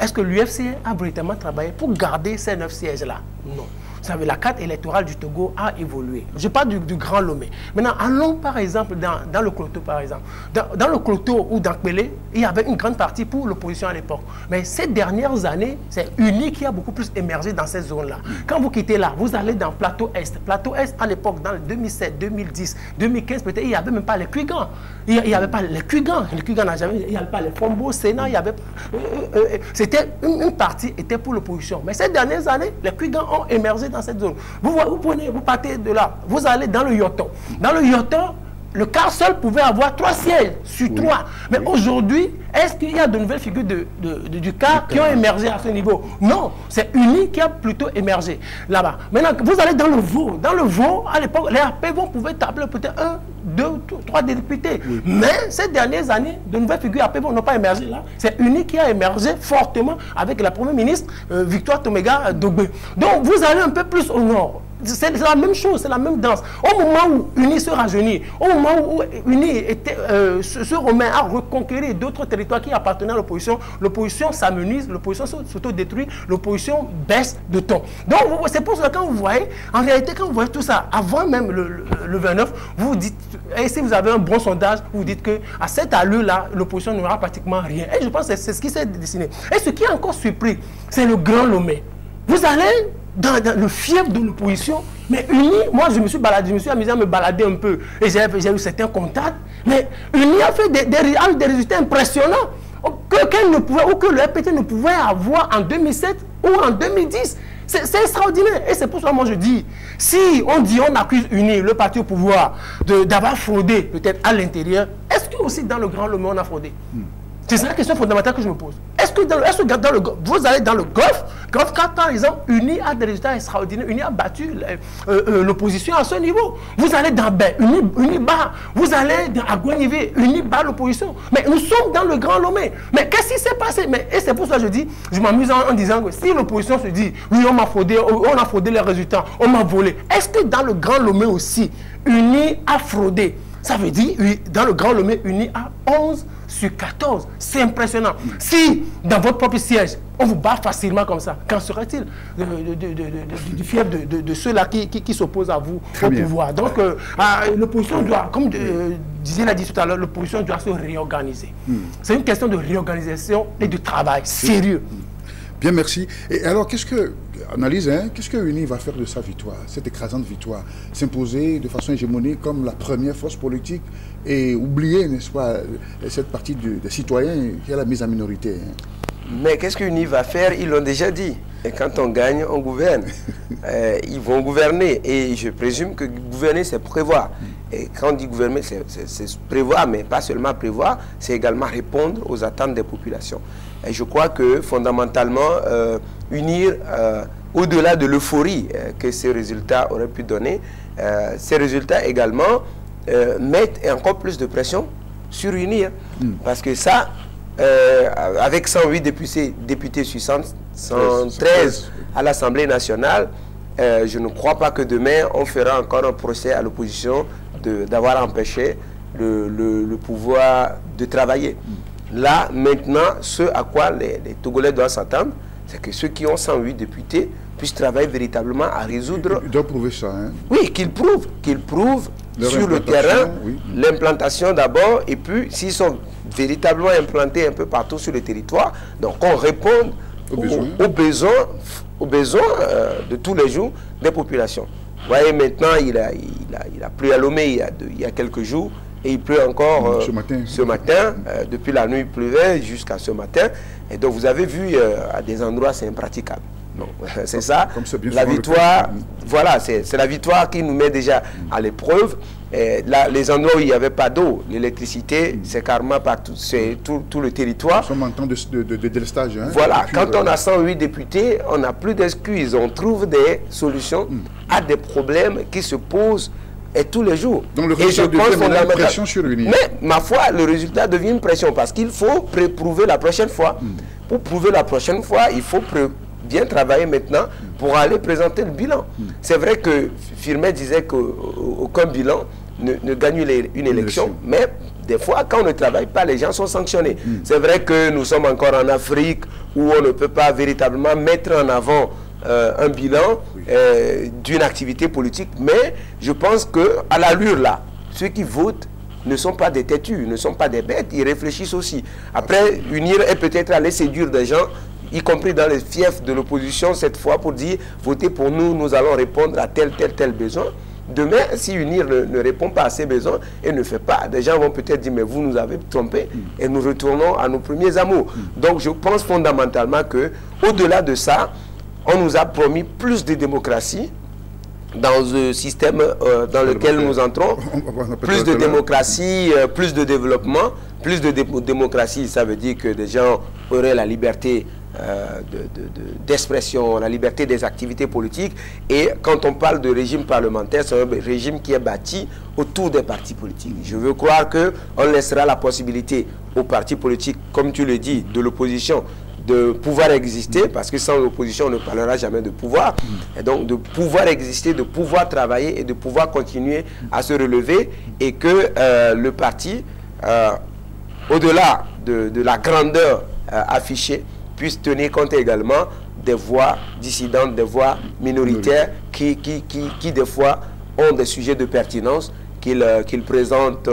est-ce que l'UFC a véritablement travaillé pour garder ces 9 sièges-là? Non. Vous savez, la carte électorale du Togo a évolué. Je parle du Grand Lomé. Maintenant, allons par exemple dans le Cloto, par exemple. Dans le Cloto ou dans Kpélé, il y avait une grande partie pour l'opposition à l'époque. Mais ces dernières années, c'est Uni qui a beaucoup plus émergé dans ces zones-là. Quand vous quittez là, vous allez dans Plateau Est. Plateau Est, à l'époque, dans le 2007, 2010, 2015, peut-être, il n'y avait même pas les Cuigans. Il n'y avait pas les Cuigans. Les Cuigans n'a jamais... Il n'y avait pas les Fombo, Sénat, il y avait... C'était... Une partie était pour l'opposition. Mais ces dernières années, les Cuigans ont émergé dans cette zone. Vous partez de là, vous allez dans le Yoton. Dans le Yoton, le quart seul pouvait avoir 3 sièges sur 3. Mais aujourd'hui, est-ce qu'il y a de nouvelles figures du quart qui ont émergé à ce niveau? Non, c'est Uni qui a plutôt émergé là-bas. Maintenant, vous allez dans le Vaud. Dans le Vaud, à l'époque, les APV pouvaient tabler peut-être 1, 2, 3 députés. Mais ces dernières années, de nouvelles figures APV n'ont pas émergé là. C'est Uni qui a émergé fortement avec la première ministre Victoire Tomega Dogbe. Donc, vous allez un peu plus au nord. C'est la même chose, c'est la même danse. Au moment où UNI se rajeunit, au moment où UNI se remet à reconquérir d'autres territoires qui appartenaient à l'opposition s'amenuise, l'opposition s'autodétruit, l'opposition baisse de ton. Donc c'est pour ça que quand vous voyez, en réalité, quand vous voyez tout ça, avant même le 29, vous vous dites, et si vous avez un bon sondage, vous dites qu'à cette allure-là, l'opposition n'aura pratiquement rien. Et je pense que c'est ce qui s'est dessiné. Et ce qui est encore surpris, c'est le Grand Lomé. Vous allez dans le fief de l'opposition, mais UNI, moi je me suis amusé à me balader un peu, et j'ai eu certains contacts, mais UNI a fait des résultats impressionnants qu'elle ne pouvait, ou que le RPT ne pouvait avoir en 2007 ou en 2010. C'est extraordinaire. Et c'est pour ça que moi je dis, si on accuse UNI, le parti au pouvoir, d'avoir fraudé peut-être à l'intérieur, est-ce que aussi dans le Grand Lomé on a fraudé? C'est ça la question fondamentale que je me pose. Est-ce que vous allez dans le Golfe, quand par exemple UNI a des résultats extraordinaires, UNI a battu l'opposition à ce niveau. Vous allez dans Baie, UNI bat. Vous allez à Guanivé, UNI bat l'opposition. Mais nous sommes dans le Grand Lomé. Mais qu'est-ce qui s'est passé? Et c'est pour ça que je dis, je m'amuse en disant que si l'opposition se dit, oui, on m'a fraudé, on a fraudé les résultats, on m'a volé. Est-ce que dans le Grand Lomé aussi, UNI a fraudé? Ça veut dire, dans le Grand Lomé, UNI a 11 sur 14. C'est impressionnant. Si, dans votre propre siège, on vous bat facilement comme ça, qu'en serait-il du fief de ceux-là qui s'opposent à vous au pouvoir? Donc, l'opposition doit, comme Didier l'a dit tout à l'heure, l'opposition doit se réorganiser. C'est une question de réorganisation et de travail sérieux. Bien, merci. Et alors, qu'est-ce que UNI va faire de sa victoire, cette écrasante victoire? S'imposer de façon hégémonique comme la première force politique et oublier, n'est-ce pas, cette partie des citoyens qui a la mise en minorité. Mais qu'est-ce que UNI va faire? Ils l'ont déjà dit. Et quand on gagne, on gouverne. Ils vont gouverner. Et je présume que gouverner, c'est prévoir. Et quand on dit gouverner, c'est prévoir, mais pas seulement prévoir, c'est également répondre aux attentes des populations. Et je crois que fondamentalement, unir, au-delà de l'euphorie que ces résultats auraient pu donner, ces résultats également mettent encore plus de pression sur UNIR. Parce que ça, avec 108 députés sur 113 à l'Assemblée nationale, je ne crois pas que demain, on fera encore un procès à l'opposition d'avoir empêché le pouvoir de travailler. Là, maintenant, ce à quoi les Togolais doivent s'attendre, c'est que ceux qui ont 108 députés puissent travailler véritablement à résoudre... Ils doivent prouver ça, hein? Oui, qu'ils prouvent sur le terrain, l'implantation d'abord, et puis s'ils sont véritablement implantés un peu partout sur le territoire, donc on répond aux besoins de tous les jours des populations. Vous voyez, maintenant, il a plu à Lomé il y a quelques jours, et il pleut encore ce matin. Depuis la nuit, il pleuvait jusqu'à ce matin. Et donc, vous avez vu, à des endroits, c'est impraticable. C'est ça, la victoire, voilà, c'est la victoire qui nous met déjà à l'épreuve. Les endroits où il n'y avait pas d'eau, l'électricité, c'est carrément partout, c'est tout le territoire. Nous sommes en temps de délestage. Hein, voilà, quand on a 108 députés, on n'a plus d'excuses. On trouve des solutions à des problèmes qui se posent et tous les jours. Donc le résultat devient une pression sur l'UNI. Mais ma foi, le résultat devient une pression parce qu'il faut prouver la prochaine fois. Pour prouver la prochaine fois, il faut bien travailler maintenant pour aller présenter le bilan. C'est vrai que Firmet disait qu'aucun bilan ne gagne une élection, mais des fois, quand on ne travaille pas, les gens sont sanctionnés. C'est vrai que nous sommes encore en Afrique où on ne peut pas véritablement mettre en avant un bilan d'une activité politique, mais je pense qu'à l'allure là, ceux qui votent ne sont pas des têtus, ne sont pas des bêtes, ils réfléchissent aussi. Après, UNIR est peut-être allé séduire des gens, y compris dans les fiefs de l'opposition cette fois, pour dire votez pour nous, nous allons répondre à tel besoin. Demain, si UNIR ne répond pas à ces besoins et ne fait pas, des gens vont peut-être dire mais vous nous avez trompé et nous retournons à nos premiers amours. Donc je pense fondamentalement que au-delà de ça, on nous a promis plus de démocratie dans le système dans lequel nous entrons, plus de démocratie, plus de développement, plus de démocratie, ça veut dire que des gens auraient la liberté d'expression, la liberté des activités politiques. Et quand on parle de régime parlementaire, c'est un régime qui est bâti autour des partis politiques. Je veux croire qu'on laissera la possibilité aux partis politiques, comme tu le dis, de l'opposition, de pouvoir exister, parce que sans l'opposition, on ne parlera jamais de pouvoir. Et donc, de pouvoir exister, de pouvoir travailler et de pouvoir continuer à se relever, et que le parti, au-delà de la grandeur affichée, puisse tenir compte également des voix dissidentes, des voix minoritaires qui des fois, ont des sujets de pertinence qu'ils présentent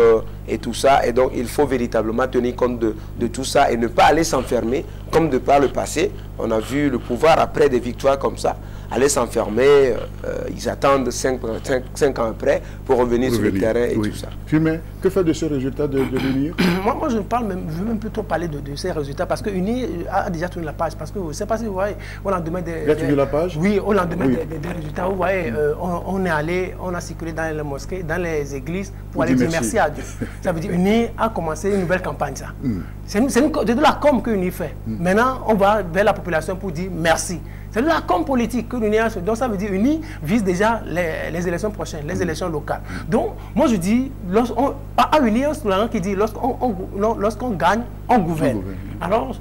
et tout ça. Et donc, il faut véritablement tenir compte de tout ça et ne pas aller s'enfermer, comme de par le passé. On a vu le pouvoir, après des victoires comme ça, aller s'enfermer. Ils attendent 5 ans après pour revenir sur le terrain et tout ça. Mais que fait de ce résultat de l'UNI? Moi, je veux même plutôt parler de ces résultats, parce que l'UNI a déjà tourné la page. Parce que, je ne sais pas si vous voyez, au lendemain la page? Oui, au lendemain des résultats, vous voyez, on est allé, on a circulé dans les mosquées, dans les églises, pour aller dire merci à Dieu. Ça veut dire l'UNI a commencé une nouvelle campagne, ça. C'est de la com que l'UNI fait. Maintenant, on va vers la population pour dire merci. C'est de la com politique que l'UNI a fait. Donc ça veut dire l'UNI vise déjà les élections prochaines, les élections locales. Donc moi je dis, à l'UNI, il y a un slogan qui dit lorsqu'on gagne, on gouverne. Alors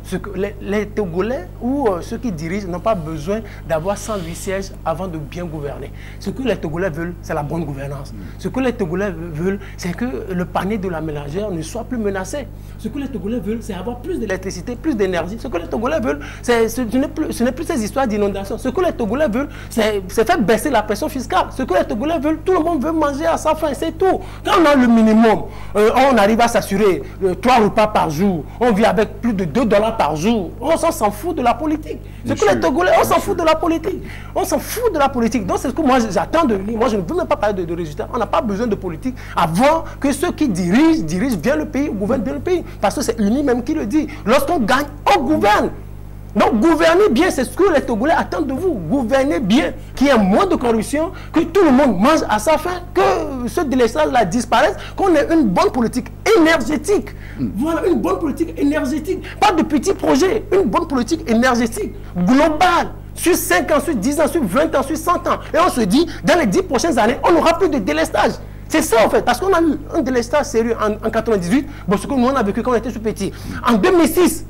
les Togolais ou ceux qui dirigent n'ont pas besoin d'avoir 108 sièges avant de bien gouverner. Ce que les Togolais veulent, c'est la bonne gouvernance. Ce que les Togolais veulent, c'est que le panier de la ménagère ne soit plus menacé. Ce que les Togolais veulent, c'est avoir plus d'électricité, plus d'énergie. Ce que les Togolais veulent, ce n'est plus ces histoires d'inondation. Ce que les Togolais veulent, c'est faire baisser la pression fiscale. Ce que les Togolais veulent, tout le monde veut manger à sa faim, c'est tout. Quand on a le minimum, on arrive à s'assurer 3 repas par jour, on vit avec plus de $2 par jour. On s'en fout de la politique. Ce que les Togolais, on s'en fout de la politique. On s'en fout de la politique. Donc c'est ce que moi j'attends de lui. Moi je ne veux même pas parler de résultats. On n'a pas besoin de politique avant que ceux qui dirigent bien le pays, gouvernent bien le pays. Parce que c'est l'UNI même qui le dit. Lorsqu'on gagne, on gouverne. Donc, gouvernez bien, c'est ce que les Togolais attendent de vous. Gouvernez bien, qu'il y ait moins de corruption, que tout le monde mange à sa faim, que ce délestage-là disparaisse, qu'on ait une bonne politique énergétique. Voilà, une bonne politique énergétique. Pas de petits projets, une bonne politique énergétique, globale. Sur 5 ans, sur 10 ans, sur 20 ans, sur 100 ans. Et on se dit, dans les 10 prochaines années, on n'aura plus de délestage. C'est ça en fait, parce qu'on a eu un délestage sérieux en 98, bon, ce que nous on a vécu quand on était tout petit. En 2006,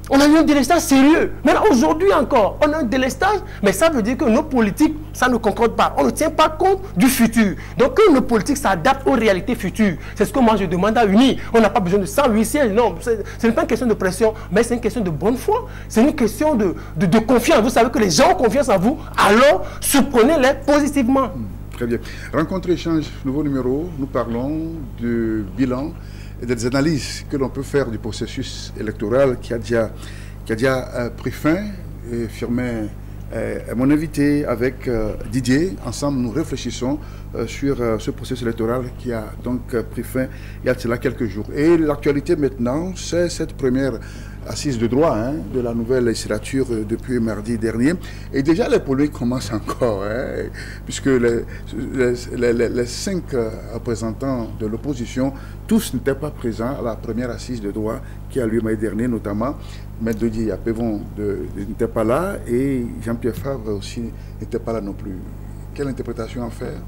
on a eu un délestage sérieux. Mais aujourd'hui encore, on a un délestage, mais ça veut dire que nos politiques, ça ne concorde pas. On ne tient pas compte du futur. Donc que nos politiques s'adaptent aux réalités futures. C'est ce que moi je demande à l'UNI. On n'a pas besoin de 108 sièges. Non, ce n'est pas une question de pression, mais c'est une question de bonne foi. C'est une question de confiance. Vous savez que les gens ont confiance en vous, alors surprenez-les positivement. Très bien. Rencontre échange, nouveau numéro. Nous parlons du bilan et des analyses que l'on peut faire du processus électoral qui a déjà pris fin. Et Firmin est mon invité avec Didier. Ensemble, nous réfléchissons sur ce processus électoral qui a donc pris fin il y a cela quelques jours. Et l'actualité maintenant, c'est cette première assise de droit de la nouvelle législature depuis mardi dernier. Et déjà, les polémiques commencent encore, puisque les 5 représentants de l'opposition, tous n'étaient pas présents à la première assise de droit qui a lieu mardi dernier, notamment Maître Didier Yapevon n'était pas là et Jean-Pierre Favre aussi n'était pas là non plus. Quelle interprétation en faire?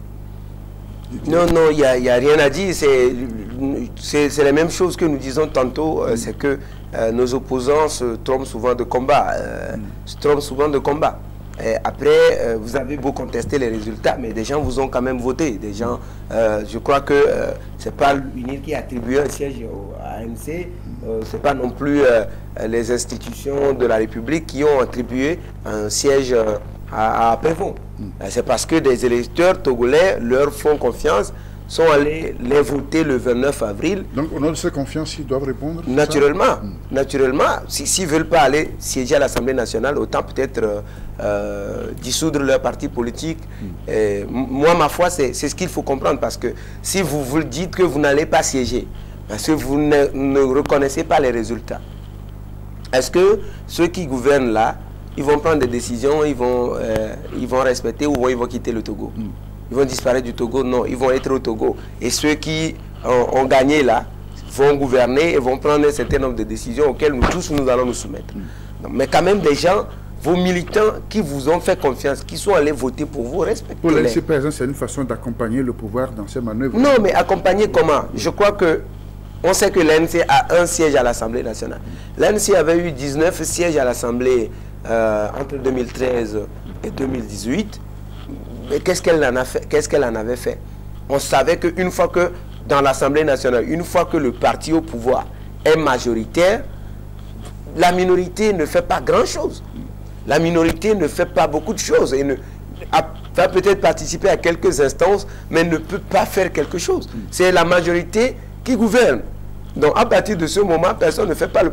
Non, il n'y a rien à dire. C'est la même chose que nous disons tantôt, c'est que nos opposants se trompent souvent de combat. Et après, vous avez beau contester les résultats, mais des gens vous ont quand même voté. Des gens, je crois que c'est pas l'UNI qui a attribué un siège à ANC, c'est pas non plus les institutions de la République qui ont attribué un siège à Pévon. C'est parce que des électeurs togolais leur font confiance, sont allés les voter le 29 avril. Donc, au nom de cette confiance, ils doivent répondre? Naturellement. Naturellement. S'ils ne veulent pas aller siéger à l'Assemblée nationale, autant peut-être dissoudre leur parti politique. Et moi, ma foi, c'est ce qu'il faut comprendre. Parce que si vous dites que vous n'allez pas siéger, parce que vous ne reconnaissez pas les résultats, est-ce que ceux qui gouvernent là, ils vont prendre des décisions, ils vont respecter ou ils vont quitter le Togo? Ils vont disparaître du Togo? Non, ils vont être au Togo. Et ceux qui ont gagné là vont gouverner et vont prendre un certain nombre de décisions auxquelles nous tous nous allons nous soumettre. Mais quand même des gens, vos militants qui vous ont fait confiance, qui sont allés voter pour vous, respectez-les. Pour les laisser présents, c'est une façon d'accompagner le pouvoir dans ces manœuvres. Non, mais accompagner comment? Je crois que On sait que l'ANC a un siège à l'Assemblée nationale. L'ANC avait eu 19 sièges à l'Assemblée entre 2013 et 2018. Mais qu'est-ce qu'elle en avait fait? On savait qu'une fois que dans l'Assemblée nationale, une fois que le parti au pouvoir est majoritaire, la minorité ne fait pas grand-chose. La minorité ne fait pas beaucoup de choses et va peut-être participer à quelques instances, mais ne peut pas faire quelque chose. C'est la majorité qui gouverne. Donc à partir de ce moment, personne ne fait pas...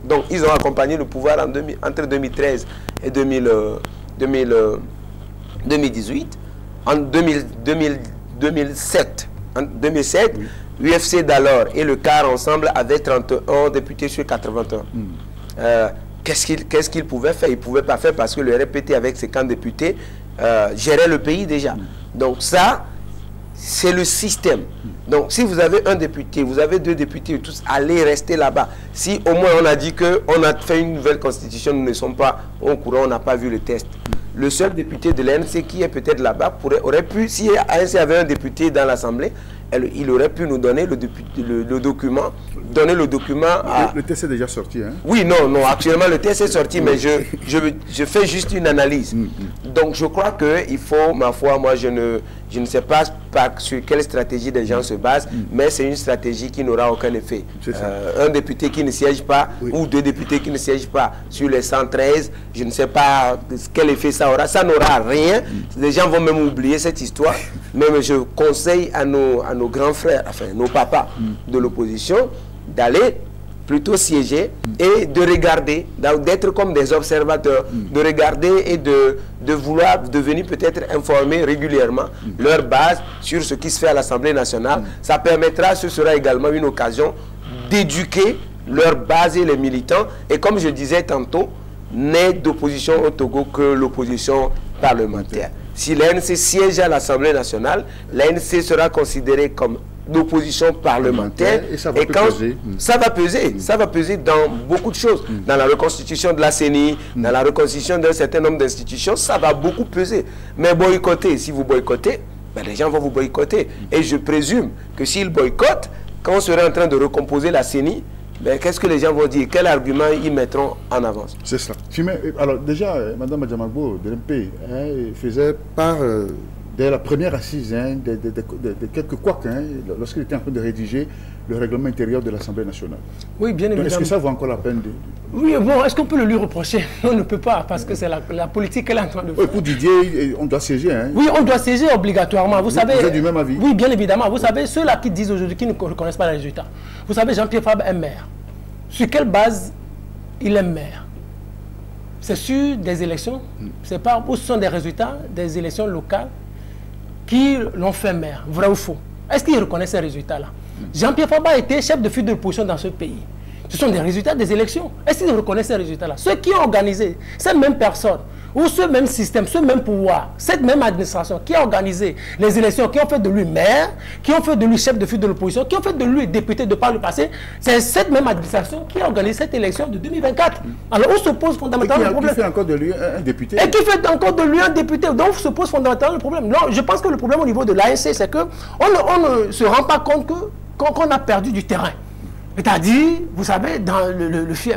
Donc ils ont accompagné le pouvoir entre 2013 et 2018. En 2007, l'UFC d'alors et le CAR ensemble avaient 31 députés sur 81. Qu'est-ce qu'ils pouvaient faire? Ils ne pouvaient pas faire parce que le RPT avec ses 40 députés gérait le pays déjà. Donc ça, c'est le système. Donc si vous avez un député, vous avez 2 députés, tous allez rester là-bas. Si au moins on a dit qu'on a fait une nouvelle constitution, nous ne sommes pas au courant, on n'a pas vu le test. Le seul député de l'ANC qui est peut-être là-bas aurait pu, si l'ANC avait un député dans l'Assemblée, il aurait pu nous donner le document, Le test est déjà sorti, hein? Oui, non, actuellement le test est sorti, mais je fais juste une analyse. Donc je crois qu'il faut, ma foi, moi je ne sais pas sur quelle stratégie des gens se basent, mais c'est une stratégie qui n'aura aucun effet. Un député qui ne siège pas, ou 2 députés qui ne siègent pas sur les 113, je ne sais pas quel effet ça aura. Ça n'aura rien. Les gens vont même oublier cette histoire. Mais je conseille à nos grands frères, enfin nos papas de l'opposition, d'aller plutôt siéger et de regarder, d'être comme des observateurs, de regarder et de vouloir devenir peut-être informer régulièrement leur base sur ce qui se fait à l'Assemblée nationale. Ça permettra, ce sera également une occasion d'éduquer leur base et les militants. Et comme je disais tantôt, n'est d'opposition au Togo que l'opposition parlementaire. Si l'ANC siège à l'Assemblée nationale, l'ANC sera considérée comme d'opposition parlementaire et ça va peser. Ça va peser dans beaucoup de choses. Dans la reconstitution de la CENI, dans la reconstitution d'un certain nombre d'institutions, ça va beaucoup peser. Mais boycotter, si vous boycottez, ben les gens vont vous boycotter. Et je présume que s'ils boycottent, quand on serait en train de recomposer la CENI, ben, qu'est-ce que les gens vont dire? Quel argument ils mettront en avance? C'est ça. Alors déjà, Mme Adjamagbo de l'MP faisait part, dès la première assise, de quelques couacs, lorsqu'il était en train de rédiger le règlement intérieur de l'Assemblée nationale. Oui, bien évidemment. Est-ce que ça vaut encore la peine de... Oui, bon, est-ce qu'on peut le lui reprocher? On ne peut pas, parce que c'est la politique qu'elle est en train de faire. Oui, pour Didier, on doit siéger. Oui, on doit siéger obligatoirement. Vous savez, êtes du même avis? Oui, bien évidemment. Vous savez, ceux-là qui disent aujourd'hui qu'ils ne reconnaissent pas les résultats. Vous savez, Jean-Pierre Fabre est maire. Sur quelle base il est maire? C'est sur des élections, c'est pas, ou ce sont des résultats des élections locales qui l'ont fait maire, vrai ou faux? Est-ce qu'il reconnaît ces résultats-là? Jean-Pierre Fabre a été chef de file de l'opposition dans ce pays. Ce sont des résultats des élections. Est-ce qu'il reconnaît ces résultats-là? Ceux qui ont organisé, cette même personne, ou ce même système, ce même pouvoir, cette même administration qui a organisé les élections, qui ont fait de lui maire, qui ont fait de lui chef de file de l'opposition, qui ont fait de lui député de par le passé, c'est cette même administration qui a organisé cette élection de 2024. Alors on se pose fondamentalement le problème. Qui fait encore de lui un député. Et qui fait encore de lui un député. Donc se pose fondamentalement le problème. Non, je pense que le problème au niveau de l'ANC, c'est qu'on ne se rend pas compte qu'on a perdu du terrain. C'est-à-dire, vous savez, dans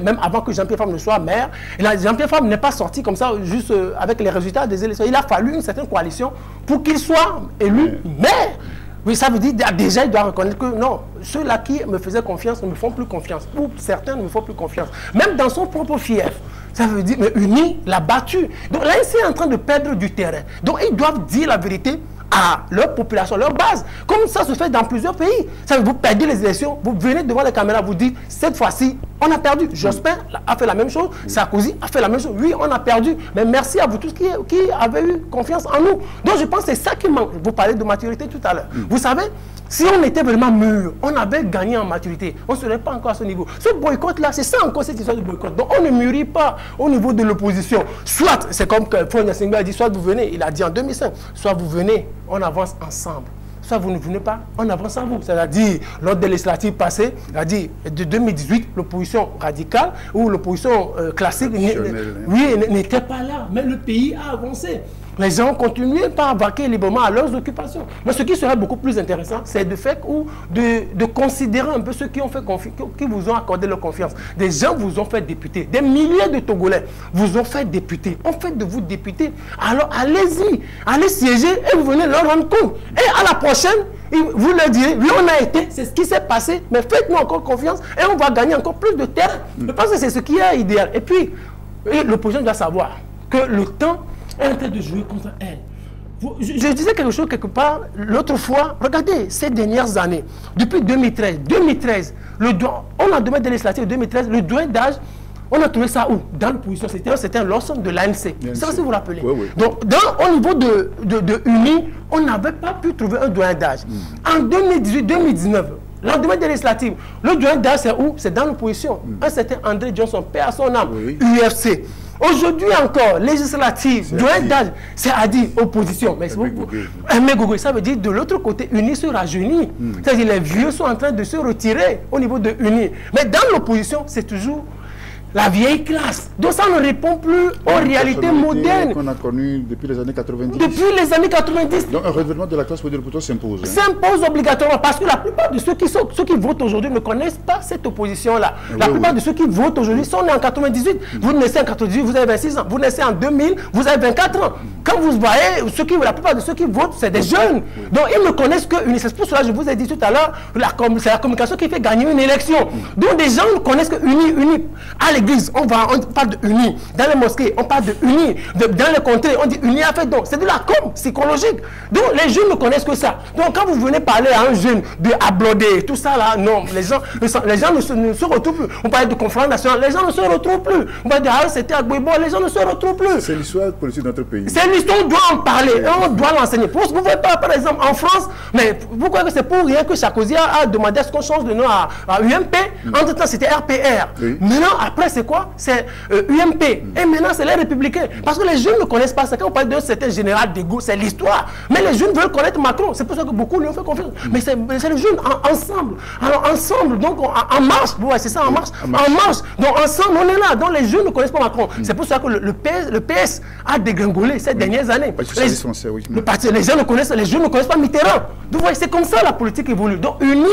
même avant que Jean-Pierre Fabre ne soit maire, Jean-Pierre Fabre n'est pas sorti comme ça, juste avec les résultats des élections. Il a fallu une certaine coalition pour qu'il soit élu maire. Oui, ça veut dire déjà, il doit reconnaître que non, ceux-là qui me faisaient confiance ne me font plus confiance. Ou certains ne me font plus confiance. Même dans son propre fief. Ça veut dire, mais Uni l'a battu. Donc là, il est en train de perdre du terrain. Donc ils doivent dire la vérité à leur population, leur base. Comme ça se fait dans plusieurs pays. Ça veut dire, vous perdez les élections, vous venez devant la caméra, vous dites, cette fois-ci, on a perdu. Jospin a fait la même chose, Sarkozy a fait la même chose. Oui, on a perdu, mais merci à vous tous qui avez eu confiance en nous. Donc je pense que c'est ça qui manque. Vous parlez de maturité tout à l'heure. Vous savez, si on était vraiment mûr, on avait gagné en maturité, on ne serait pas encore à ce niveau. Ce boycott-là, c'est ça encore cette histoire de boycott. Donc on ne mûrit pas au niveau de l'opposition. Soit, c'est comme Fonia Singba a dit, soit vous venez, il a dit en 2005, soit vous venez, on avance ensemble. Soit vous ne venez pas, on avance en vous. C'est-à-dire, lors des législatives passées, c'est-à-dire de 2018, l'opposition radicale ou l'opposition classique n'était pas là. Mais le pays a avancé. les gens continuent par vaquer librement à leurs occupations. Mais ce qui serait beaucoup plus intéressant, c'est de faire ou de considérer un peu ceux qui ont fait qui vous ont accordé leur confiance. Des gens vous ont fait député, des milliers de Togolais vous ont fait député, ont fait de vous député. Alors allez-y, allez siéger et vous venez leur rendre compte. Et à la prochaine, vous leur direz, oui on a été, c'est ce qui s'est passé, mais faites-nous encore confiance et on va gagner encore plus de terre. Je pense que c'est ce qui est idéal. Et puis, l'opposition doit savoir que le temps est en train de jouer contre elle. Je disais quelque chose quelque part l'autre fois. Regardez, ces dernières années, depuis 2013, on a demandé des législatives 2013, le doigt d'âge, on a trouvé ça où? Dans l'opposition. C'était l'ensemble de l'ANC. C'est ça si vous vous rappelez. Oui, oui. Donc, au niveau de UNI, on n'avait pas pu trouver un doigt d'âge. En 2018-2019, lendemain des législatives, le doigt d'âge, c'est où? C'est dans l'opposition. Un certain André Johnson, paix à son âme, UFC. Aujourd'hui encore, législative, doigt d'âge, c'est à dire opposition. Mais ça veut dire de l'autre côté, UNI se rajeunit. C'est-à-dire les vieux sont en train de se retirer au niveau de UNI. Mais dans l'opposition, c'est toujours la vieille classe. Donc ça ne répond plus aux réalités modernes qu'on a connues depuis les années 90. Depuis les années 90. Donc un renouvellement de la classe politique pour toi s'impose. S'impose obligatoirement parce que la plupart de ceux qui votent aujourd'hui ne connaissent pas cette opposition-là. La plupart de ceux qui votent aujourd'hui sont nés en 98. Vous naissez en 98, vous avez 26 ans. Vous naissez en 2000, vous avez 24 ans. Quand vous voyez, la plupart de ceux qui votent, c'est des jeunes. Donc ils ne connaissent que UNI. C'est pour cela que je vous ai dit tout à l'heure, c'est la communication qui fait gagner une élection. Donc des gens ne connaissent que UNI. À l'église, on parle de UNI. Dans les mosquées, on parle de UNI. Dans les contrées, on dit UNI a fait don. C'est de la com psychologique. Donc les jeunes ne connaissent que ça. Donc quand vous venez parler à un jeune de applaudir, tout ça là, non, les gens ne se retrouvent plus. On parle de conférence nationale, les gens ne se retrouvent plus. On parle de c'était à Gbebo, les gens ne se retrouvent plus. C'est l'histoire politique de notre pays. C'est l'histoire, on doit en parler, et on doit l'enseigner. Vous ne voyez pas, par exemple, en France, mais vous croyez que c'est pour rien que Sarkozy a demandé à ce qu'on change de nom à UMP. Entre temps, c'était RPR. Maintenant, après, c'est quoi? C'est UMP. Et maintenant, c'est les Républicains. Parce que les jeunes ne connaissent pas ça. Quand on parle de certain général de Gaulle, c'est l'histoire. Mais les jeunes veulent connaître Macron. C'est pour ça que beaucoup lui ont fait confiance. Mais c'est les jeunes ensemble. Alors, ensemble, donc en marche. Ouais, c'est ça, en marche. En marche. Donc, ensemble, on est là. Donc, les jeunes ne connaissent pas Macron. C'est pour ça que le PS a dégringolé ces dernières années. Les jeunes ne connaissent pas Mitterrand. Donc, c'est comme ça la politique évolue. Donc, UNI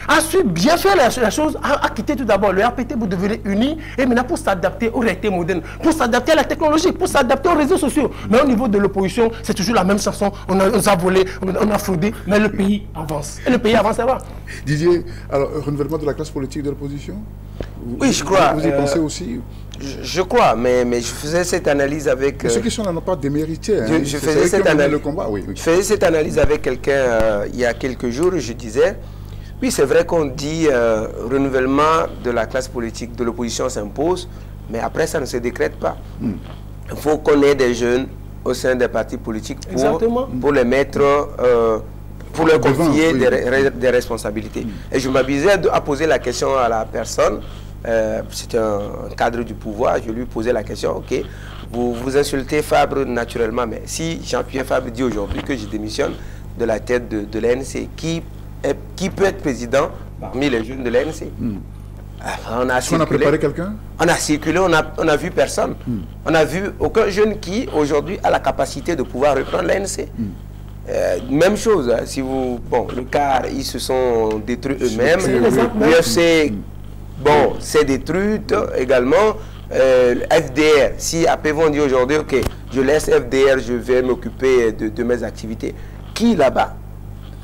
a su bien faire la chose, a quitté tout d'abord le RPT pour devenir UNI, et maintenant pour s'adapter aux réalités modernes, pour s'adapter à la technologie, pour s'adapter aux réseaux sociaux. Mais au niveau de l'opposition, c'est toujours la même chanson. On a volé, on a fraudé, mais le pays avance. Et le pays avance, ça va. Didier, alors, renouvellement de la classe politique de l'opposition? Oui, je crois. Vous y pensez aussi? Je crois, mais je faisais cette analyse avec... ceux qui sont là n'ont pas démérité. Hein. Je faisais cette analyse avec quelqu'un il y a quelques jours. Je disais, oui, c'est vrai qu'on dit renouvellement de la classe politique de l'opposition s'impose, mais après, ça ne se décrète pas. Il faut qu'on ait des jeunes au sein des partis politiques pour les mettre... pour leur confier des responsabilités. Et je m'amusais à poser la question à la personne. C'était un cadre du pouvoir. Je lui posais la question, ok, vous insultez Fabre naturellement, mais si Jean-Pierre Fabre dit aujourd'hui que je démissionne de la tête de l'ANC, qui peut être président parmi les jeunes de l'ANC? On a préparé quelqu'un? On a circulé, on a vu personne. On n'a vu aucun jeune qui aujourd'hui a la capacité de pouvoir reprendre l'ANC. Même chose, si vous... Bon, le CAR, ils se sont détruits eux-mêmes. L'UFC, bon, c'est détruit également. FDR, si après vont dire aujourd'hui, ok, je laisse FDR, je vais m'occuper de mes activités. Qui là-bas?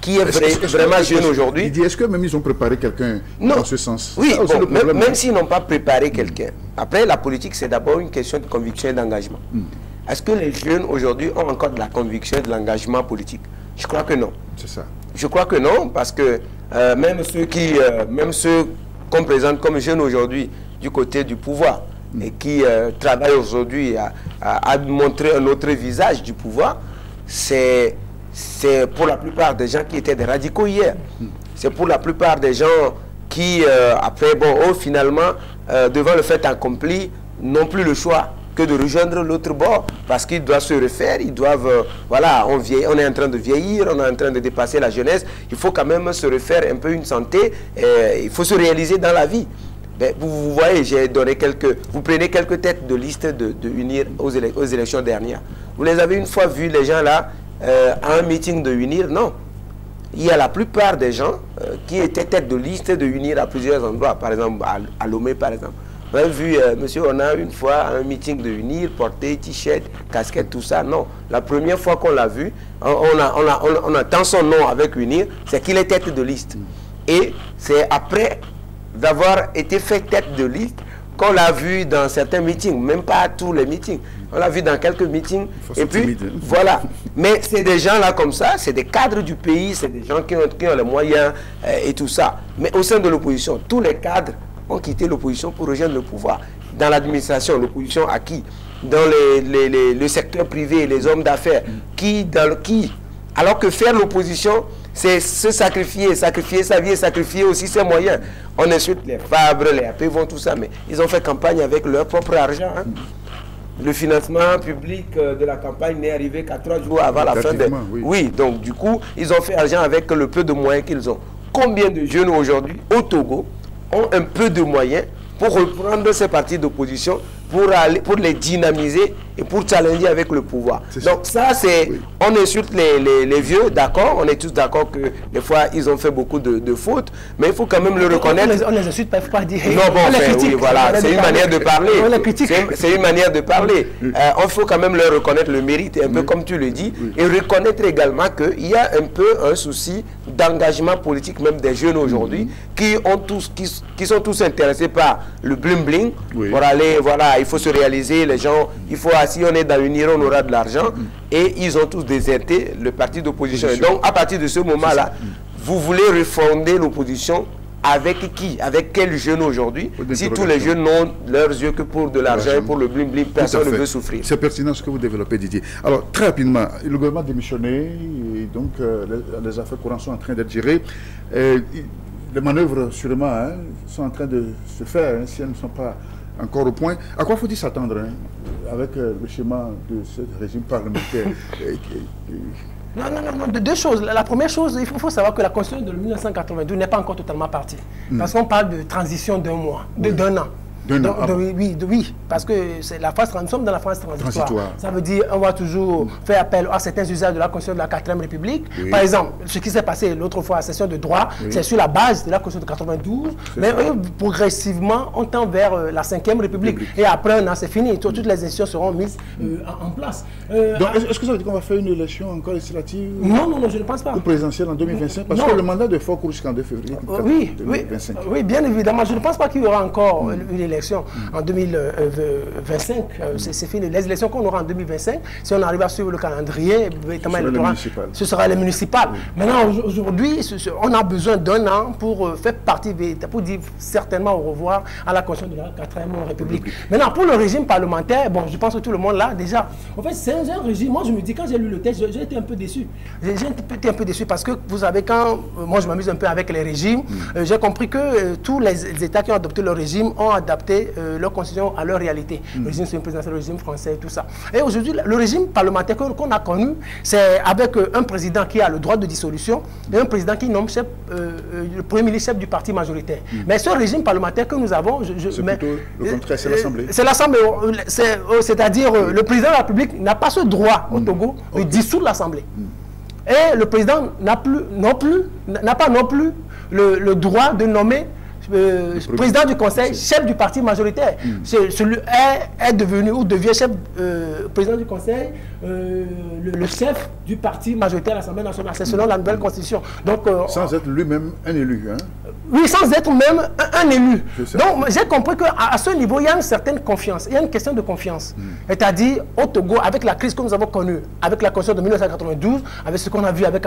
Qui est vraiment jeune aujourd'hui? Est-ce que même ils ont préparé quelqu'un dans ce sens? Oui, bon, même s'ils n'ont pas préparé quelqu'un. Après, la politique, c'est d'abord une question de conviction et d'engagement. Est-ce que les jeunes aujourd'hui ont encore de la conviction et de l'engagement politique? Je crois que non. C'est ça. Je crois que non, parce que même ceux qu'on présente comme jeunes aujourd'hui du côté du pouvoir et qui travaillent aujourd'hui à montrer un autre visage du pouvoir, c'est pour la plupart des gens qui étaient des radicaux hier. C'est pour la plupart des gens qui, après, bon, finalement, devant le fait accompli, n'ont plus le choix que de rejoindre l'autre bord, parce qu'ils doivent se refaire, ils doivent, voilà, on est en train de vieillir, on est en train de dépasser la jeunesse, il faut quand même se refaire un peu une santé, il faut se réaliser dans la vie. Mais vous voyez, j'ai donné vous prenez quelques têtes de liste de unir aux élections dernières. Vous les avez une fois vus, les gens là, à un meeting de UNIR? Non. Il y a la plupart des gens qui étaient tête de liste de UNIR à plusieurs endroits, par exemple à Lomé par exemple. Vous avez vu, monsieur, on a une fois à un meeting de UNIR, porté t-shirt, casquette, tout ça. Non, la première fois qu'on l'a vu, on attend son nom avec UNIR, c'est qu'il est tête de liste. Et c'est après d'avoir été fait tête de liste qu'on l'a vu dans certains meetings, même pas à tous les meetings. On l'a vu dans quelques meetings. Et puis, timide, hein. Voilà. Mais c'est des gens là comme ça, c'est des cadres du pays, c'est des gens qui ont les moyens et tout ça. Mais au sein de l'opposition, tous les cadres ont quitté l'opposition pour rejoindre le pouvoir. Dans l'administration, l'opposition a qui? Dans le secteur privé, les hommes d'affaires, alors que faire l'opposition, c'est se sacrifier sa vie et sacrifier aussi ses moyens. On insulte les Fabre, les AP, tout ça, mais ils ont fait campagne avec leur propre argent. Hein. Le financement public de la campagne n'est arrivé qu'à 3 jours avant la fin de... Oui, donc du coup, ils ont fait argent avec le peu de moyens qu'ils ont. Combien de jeunes aujourd'hui au Togo ont un peu de moyens pour reprendre ces partis d'opposition, pour les dynamiser et pour challenger avec le pouvoir. Donc ça, c'est... Oui. On insulte les vieux, d'accord, on est tous d'accord que des fois, ils ont fait beaucoup de fautes, mais il faut quand même le reconnaître. On les insulte, il ne faut pas dire... Non, bon, oui, voilà, c'est une manière de parler. C'est une manière de parler. Il faut quand même leur reconnaître le mérite, un peu comme tu le dis, et reconnaître également qu'il y a un peu un souci d'engagement politique, même des jeunes aujourd'hui, qui sont tous intéressés par le bling-bling, pour aller, voilà, il faut se réaliser, les gens, il faut, si on est dans une IRA, on aura de l'argent, et ils ont tous déserté le parti d'opposition. Et donc, à partir de ce moment-là, vous voulez refonder l'opposition avec qui? Avec quel jeune aujourd'hui? Si tous les jeunes n'ont leurs yeux que pour de l'argent et pour le bling-bling, personne ne veut souffrir. C'est pertinent ce que vous développez, Didier. Alors, très rapidement, le gouvernement a démissionné, et donc les affaires courantes sont en train d'être gérées. Les manœuvres, sûrement, sont en train de se faire, si elles ne sont pas encore au point. À quoi faut-il s'attendre avec le schéma de ce régime parlementaire? Non, deux choses. La première chose, il faut savoir que la Constitution de 1992 n'est pas encore totalement partie. Parce qu'on parle de transition d'un mois, d'un an. Oui, parce que nous sommes dans la phase transitoire. Ça veut dire qu'on va toujours faire appel à certains usages de la Constitution de la 4e République. Par exemple, ce qui s'est passé l'autre fois à la session de droit, c'est sur la base de la Constitution de 92, mais progressivement, on tend vers la 5e République. Et après un an, c'est fini. Toutes les institutions seront mises en place. Donc, est-ce que ça veut dire qu'on va faire une élection encore législative? Non, je ne pense pas. Ou présidentielle en 2025? Parce que le mandat de Fort court jusqu'en 2 février 2025. Oui, bien évidemment. Je ne pense pas qu'il y aura encore une élection en 2025, c'est fini. Les élections qu'on aura en 2025, si on arrive à suivre le calendrier, ce sera les municipales. Maintenant, aujourd'hui, on a besoin d'un an pour faire partie, pour dire certainement au revoir à la Constitution de la 4e République. Maintenant, pour le régime parlementaire, bon, je pense que tout le monde l'a déjà. En fait, c'est un régime, moi je me dis, quand j'ai lu le texte, j'ai été un peu déçu. J'ai été un peu déçu parce que, vous savez, quand moi je m'amuse un peu avec les régimes, j'ai compris que tous les États qui ont adopté le régime ont adapté leur constitution à leur réalité. Le régime présidentiel, le régime français, tout ça. Et aujourd'hui, le régime parlementaire qu'on a connu, c'est avec un président qui a le droit de dissolution et un président qui nomme le premier ministre chef du parti majoritaire. Mais ce régime parlementaire que nous avons... C'est plutôt le contraire, c'est l'Assemblée. C'est l'Assemblée, c'est-à-dire le président de la République n'a pas ce droit au Togo de dissoudre l'Assemblée. Et le président n'a pas non plus le droit de nommer président du Conseil, chef du parti majoritaire. Celui est devenu ou devient chef, président du Conseil, le chef du parti majoritaire à l'Assemblée nationale. C'est selon la nouvelle Constitution. Donc, sans être lui-même un élu. Oui, sans être même un élu. Donc, j'ai compris qu'à ce niveau, il y a une certaine confiance. Il y a une question de confiance. C'est-à-dire, au Togo, avec la crise que nous avons connue, avec la Constitution de 1992, avec ce qu'on a vu avec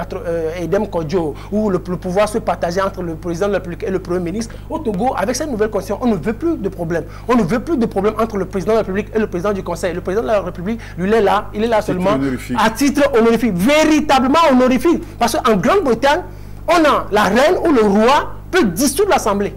Edem Kodjo, où le pouvoir se partageait entre le président de la République et le Premier ministre, au Togo, avec cette nouvelle Constitution, on ne veut plus de problème. On ne veut plus de problème entre le président de la République et le président du Conseil. Le président de la République, lui, il est là seulement à titre honorifique, véritablement honorifique. Parce qu'en Grande-Bretagne, on a la reine ou le roi peut dissoudre l'Assemblée.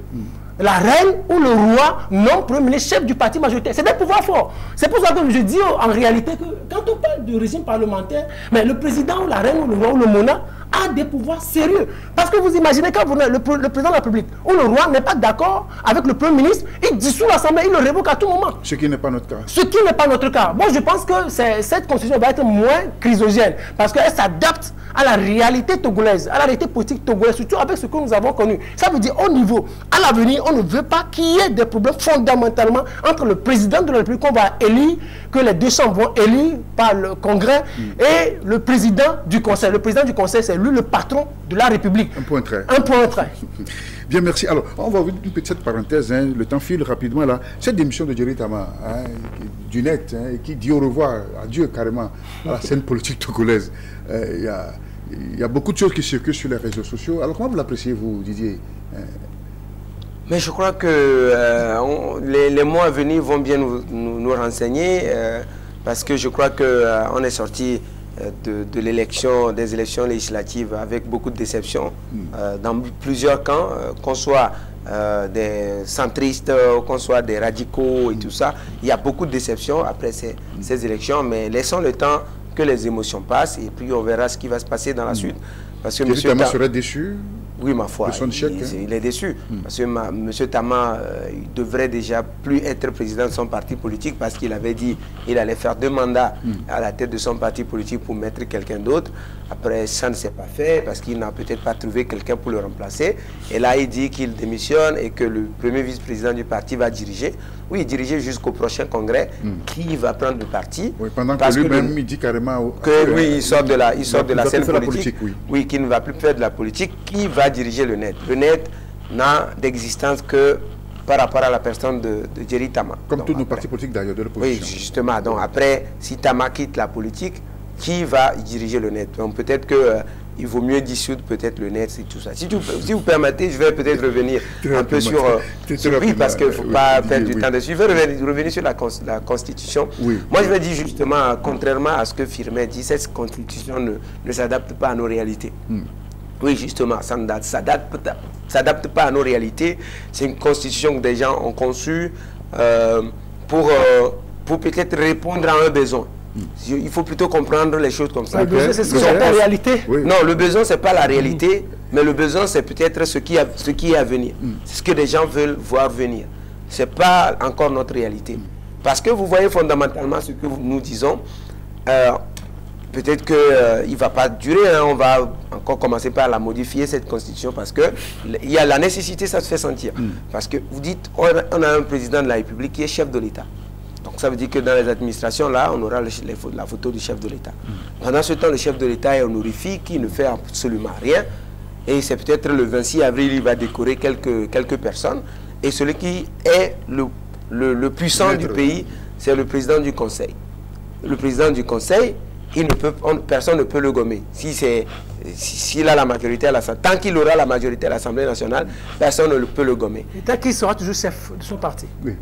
La reine ou le roi non premier ministre chef du parti majoritaire. C'est des pouvoirs forts. C'est pour ça que je dis en réalité que quand on parle de régime parlementaire, mais le président ou la reine ou le roi ou le monarque a des pouvoirs sérieux. Parce que vous imaginez quand le président de la République ou le roi n'est pas d'accord avec le Premier ministre, il dissout l'Assemblée, il le révoque à tout moment. Ce qui n'est pas notre cas. Ce qui n'est pas notre cas. Bon, je pense que cette constitution va être moins chrysogène parce qu'elle s'adapte à la réalité togolaise, à la réalité politique togolaise, surtout avec ce que nous avons connu. Ça veut dire au niveau, à l'avenir, on ne veut pas qu'il y ait des problèmes fondamentalement entre le président de la République qu'on va élire, que les deux chambres vont élire par le Congrès, et le président du Conseil. Le président du Conseil, c'est lui le patron de la République. Un point très. Un point très. Bien, merci. Alors, on va ouvrir une petite parenthèse, hein. Le temps file rapidement là. Cette démission de Jerry Tama, hein, du net, hein, qui dit au revoir, adieu carrément à la scène politique togolaise. Il y a beaucoup de choses qui circulent sur les réseaux sociaux. Alors, comment vous l'appréciez, vous, Didier? Mais je crois que les mois à venir vont bien nous renseigner, parce que je crois qu'on est sorti des élections législatives avec beaucoup de déceptions dans plusieurs camps, qu'on soit des centristes, qu'on soit des radicaux et tout ça. Il y a beaucoup de déceptions après ces élections, mais laissons le temps que les émotions passent et puis on verra ce qui va se passer dans la suite. Parce que M. Tama serait déçu. Oui, ma foi, il est déçu. Parce que M. Tama, il devrait déjà plus être président de son parti politique parce qu'il avait dit qu'il allait faire 2 mandats à la tête de son parti politique pour mettre quelqu'un d'autre. Après, ça ne s'est pas fait parce qu'il n'a peut-être pas trouvé quelqu'un pour le remplacer. Et là, il dit qu'il démissionne et que le premier vice-président du parti va diriger. Oui, diriger jusqu'au prochain congrès. Qui va prendre le parti? Oui, pendant que lui-même, il dit carrément que oui, il sort de la scène politique. Oui, qui ne va plus faire de la politique. Qui va diriger le net? Le net n'a d'existence que par rapport à la personne de Jerry Tama. Comme tous nos partis politiques d'ailleurs de l'opposition. Oui, justement. Donc après, si Tama quitte la politique, qui va diriger le net? Donc peut-être qu'il vaut mieux dissoudre peut-être le net et tout ça. Si vous permettez, je vais peut-être revenir un peu sur oui, parce qu'il ne faut pas perdre du temps dessus. Je vais revenir sur la Constitution. Oui. Moi, je vais dire justement, contrairement à ce que Firmin dit, cette Constitution ne s'adapte pas à nos réalités. Oui, justement, ça ne s'adapte pas à nos réalités. C'est une constitution que des gens ont conçue pour peut-être répondre à un besoin. Il faut plutôt comprendre les choses comme ça. Le besoin, c'est la réalité. Oui. Non, le besoin, ce n'est pas la réalité, mais le besoin, c'est peut-être ce qui est à venir. C'est ce que les gens veulent voir venir. Ce n'est pas encore notre réalité. Parce que vous voyez fondamentalement ce que nous disons. Peut-être qu'il ne va pas durer, hein. On va encore commencer par la modifier, cette constitution, parce qu'il y a la nécessité, ça se fait sentir. Parce que vous dites, on a un président de la République qui est chef de l'État. Donc ça veut dire que dans les administrations, là, on aura la photo du chef de l'État. Pendant ce temps, le chef de l'État est honorifique, qui ne fait absolument rien. Et c'est peut-être le 26 avril, il va décorer quelques personnes. Et celui qui est le puissant du pays, c'est le président du Conseil. Le président du Conseil, personne ne peut le gommer. S'il a la majorité à l'Assemblée, tant qu'il aura la majorité à l'Assemblée nationale, personne ne peut le gommer. Et tant qu'il sera toujours chef de son parti. Oui.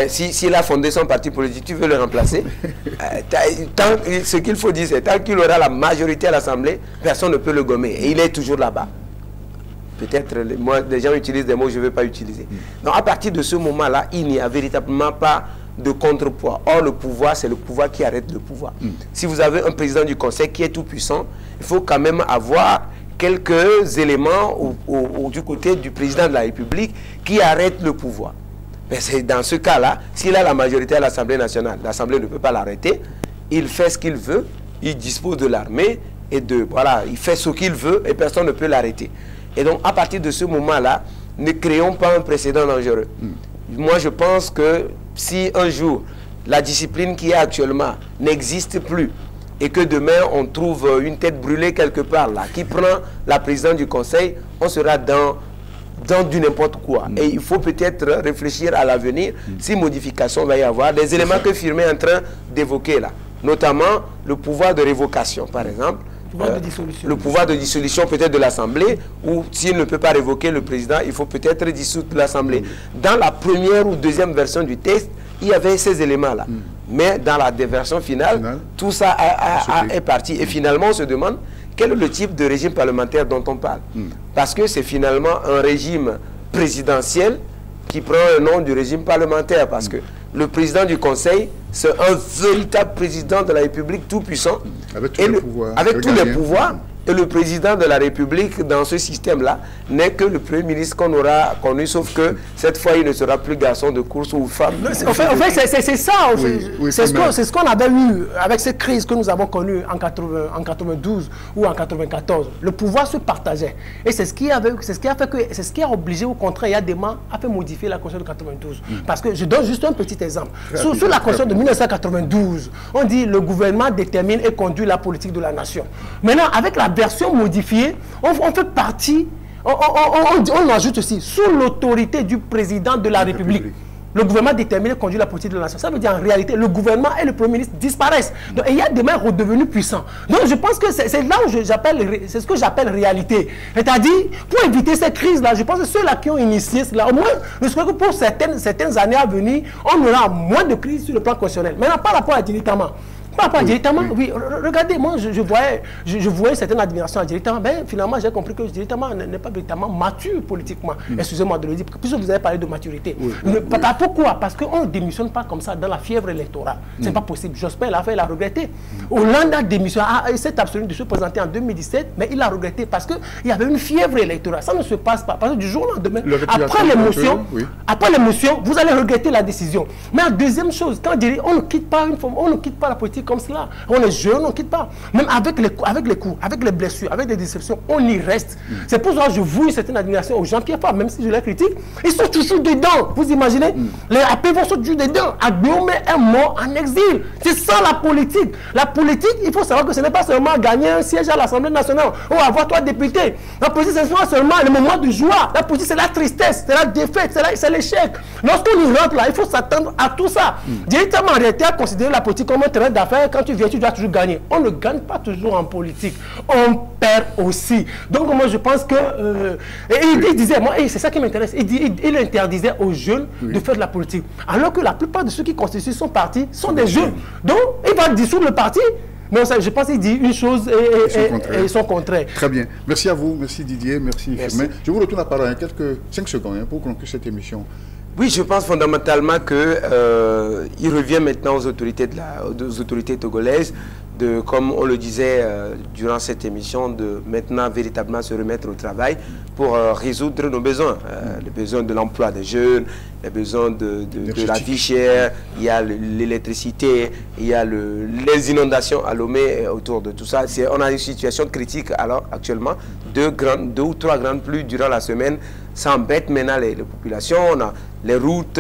S'il a fondé son parti politique, tu veux le remplacer. Ce qu'il faut dire, c'est tant qu'il aura la majorité à l'Assemblée, personne ne peut le gommer. Et il est toujours là-bas. Peut-être, moi, les gens utilisent des mots que je ne veux pas utiliser. Donc, à partir de ce moment-là, il n'y a véritablement pas de contrepoids. Or, le pouvoir, c'est le pouvoir qui arrête le pouvoir. Si vous avez un président du Conseil qui est tout puissant, il faut quand même avoir quelques éléments du côté du président de la République qui arrête le pouvoir. Mais c'est dans ce cas-là, s'il a la majorité à l'Assemblée nationale, l'Assemblée ne peut pas l'arrêter, il fait ce qu'il veut, il dispose de l'armée, et voilà, il fait ce qu'il veut et personne ne peut l'arrêter. Et donc, à partir de ce moment-là, ne créons pas un précédent dangereux. Moi, je pense que si un jour, la discipline qui est actuellement n'existe plus et que demain, on trouve une tête brûlée quelque part là, qui prend la présidence du Conseil, on sera dans du n'importe quoi. Et il faut peut-être réfléchir à l'avenir, si modification va y avoir. Des éléments que Firmin est en train d'évoquer là, notamment le pouvoir de révocation, par exemple. Le pouvoir de dissolution peut-être de l'Assemblée, ou s'il ne peut pas révoquer le président, il faut peut-être dissoudre l'Assemblée. Dans la première ou deuxième version du texte, il y avait ces éléments-là. Mais dans la version finale, tout ça est parti. Et finalement, on se demande quel est le type de régime parlementaire dont on parle. Parce que c'est finalement un régime présidentiel qui prend le nom du régime parlementaire. Parce que le président du Conseil, c'est un véritable président de la République tout puissant. Avec tous les pouvoirs. Avec tous les pouvoirs. Et le président de la République, dans ce système-là, n'est que le premier ministre qu'on aura connu, sauf que cette fois, il ne sera plus garçon de course ou femme. En fait c'est ça. C'est ce qu'on avait eu avec cette crise que nous avons connue en 92 ou en 94. Le pouvoir se partageait. Et c'est ce qui a obligé, au contraire, il y a des mains à faire modifier la Constitution de 92. Parce que je donne juste un petit exemple. Sur la Constitution de 1992, on dit le gouvernement détermine et conduit la politique de la nation. Maintenant, avec la version modifiée, on fait partie, on ajoute aussi, sous l'autorité du président de la République. Le gouvernement détermine et conduit la politique de la nation. Ça veut dire en réalité, le gouvernement et le Premier ministre disparaissent. Donc, il y a des mains redevenues puissants. Donc je pense que c'est là où c'est ce que j'appelle réalité. C'est-à-dire, pour éviter cette crise-là, je pense que ceux-là qui ont initié cela, au moins, je crois que pour certaines années à venir, on aura moins de crise sur le plan constitutionnel. Maintenant, par rapport à directement. Directement, oui. Regardez, moi, je voyais certaines admirations à directement. Ben, finalement, j'ai compris que directement n'est pas véritablement mature politiquement. Excusez-moi de le dire, puisque vous avez parlé de maturité. Pourquoi? Parce qu'on ne démissionne pas comme ça dans la fièvre électorale. C'est pas possible. Jospin l'a fait, il a regretté. Hollande a démissionné, il s'est abstenu de se présenter en 2017, mais il a regretté parce qu'il y avait une fièvre électorale. Ça ne se passe pas. Parce que du jour au lendemain, après l'émotion, vous allez regretter la décision. Mais la deuxième chose, quand on ne quitte pas la politique comme cela. On est jeune, on ne quitte pas. Même avec les coups, avec les blessures, avec les déceptions, on y reste. C'est pour ça que je voue une certaine admiration aux Jean-Pierre Fabre, même si je les critique, ils sont toujours dedans. Vous imaginez? Les APV sont toujours dedans. Agbomé est mort en exil. C'est ça la politique. La politique, il faut savoir que ce n'est pas seulement gagner un siège à l'Assemblée nationale ou avoir 3 députés. La politique, ce n'est pas seulement le moment de joie. La politique, c'est la tristesse, c'est la défaite, c'est l'échec. Lorsqu'on y rentre là, il faut s'attendre à tout ça. Directement, en réalité, à considérer la politique comme un terrain d'affaires. Quand tu viens, tu dois toujours gagner. On ne gagne pas toujours en politique. On perd aussi. Donc, moi, je pense que... il disait, moi, c'est ça qui m'intéresse, il interdisait aux jeunes de faire de la politique. Alors que la plupart de ceux qui constituent son parti sont des jeunes. Donc, il va dissoudre le parti. Mais je pense qu'il dit une chose et son contraire. Très bien. Merci à vous. Merci Didier. Merci Firmin. Je vous retourne la parole en quelques 5 secondes pour conclure cette émission. Oui, je pense fondamentalement qu'il revient maintenant aux autorités togolaises de, comme on le disait durant cette émission, de maintenant véritablement se remettre au travail pour résoudre nos besoins. Les besoins de l'emploi des jeunes, les besoins de la vie chère, il y a l'électricité, il y a les inondations à Lomé autour de tout ça. On a une situation critique alors actuellement, 2 ou 3 grandes pluies durant la semaine. Ça embête maintenant les populations, on a les routes.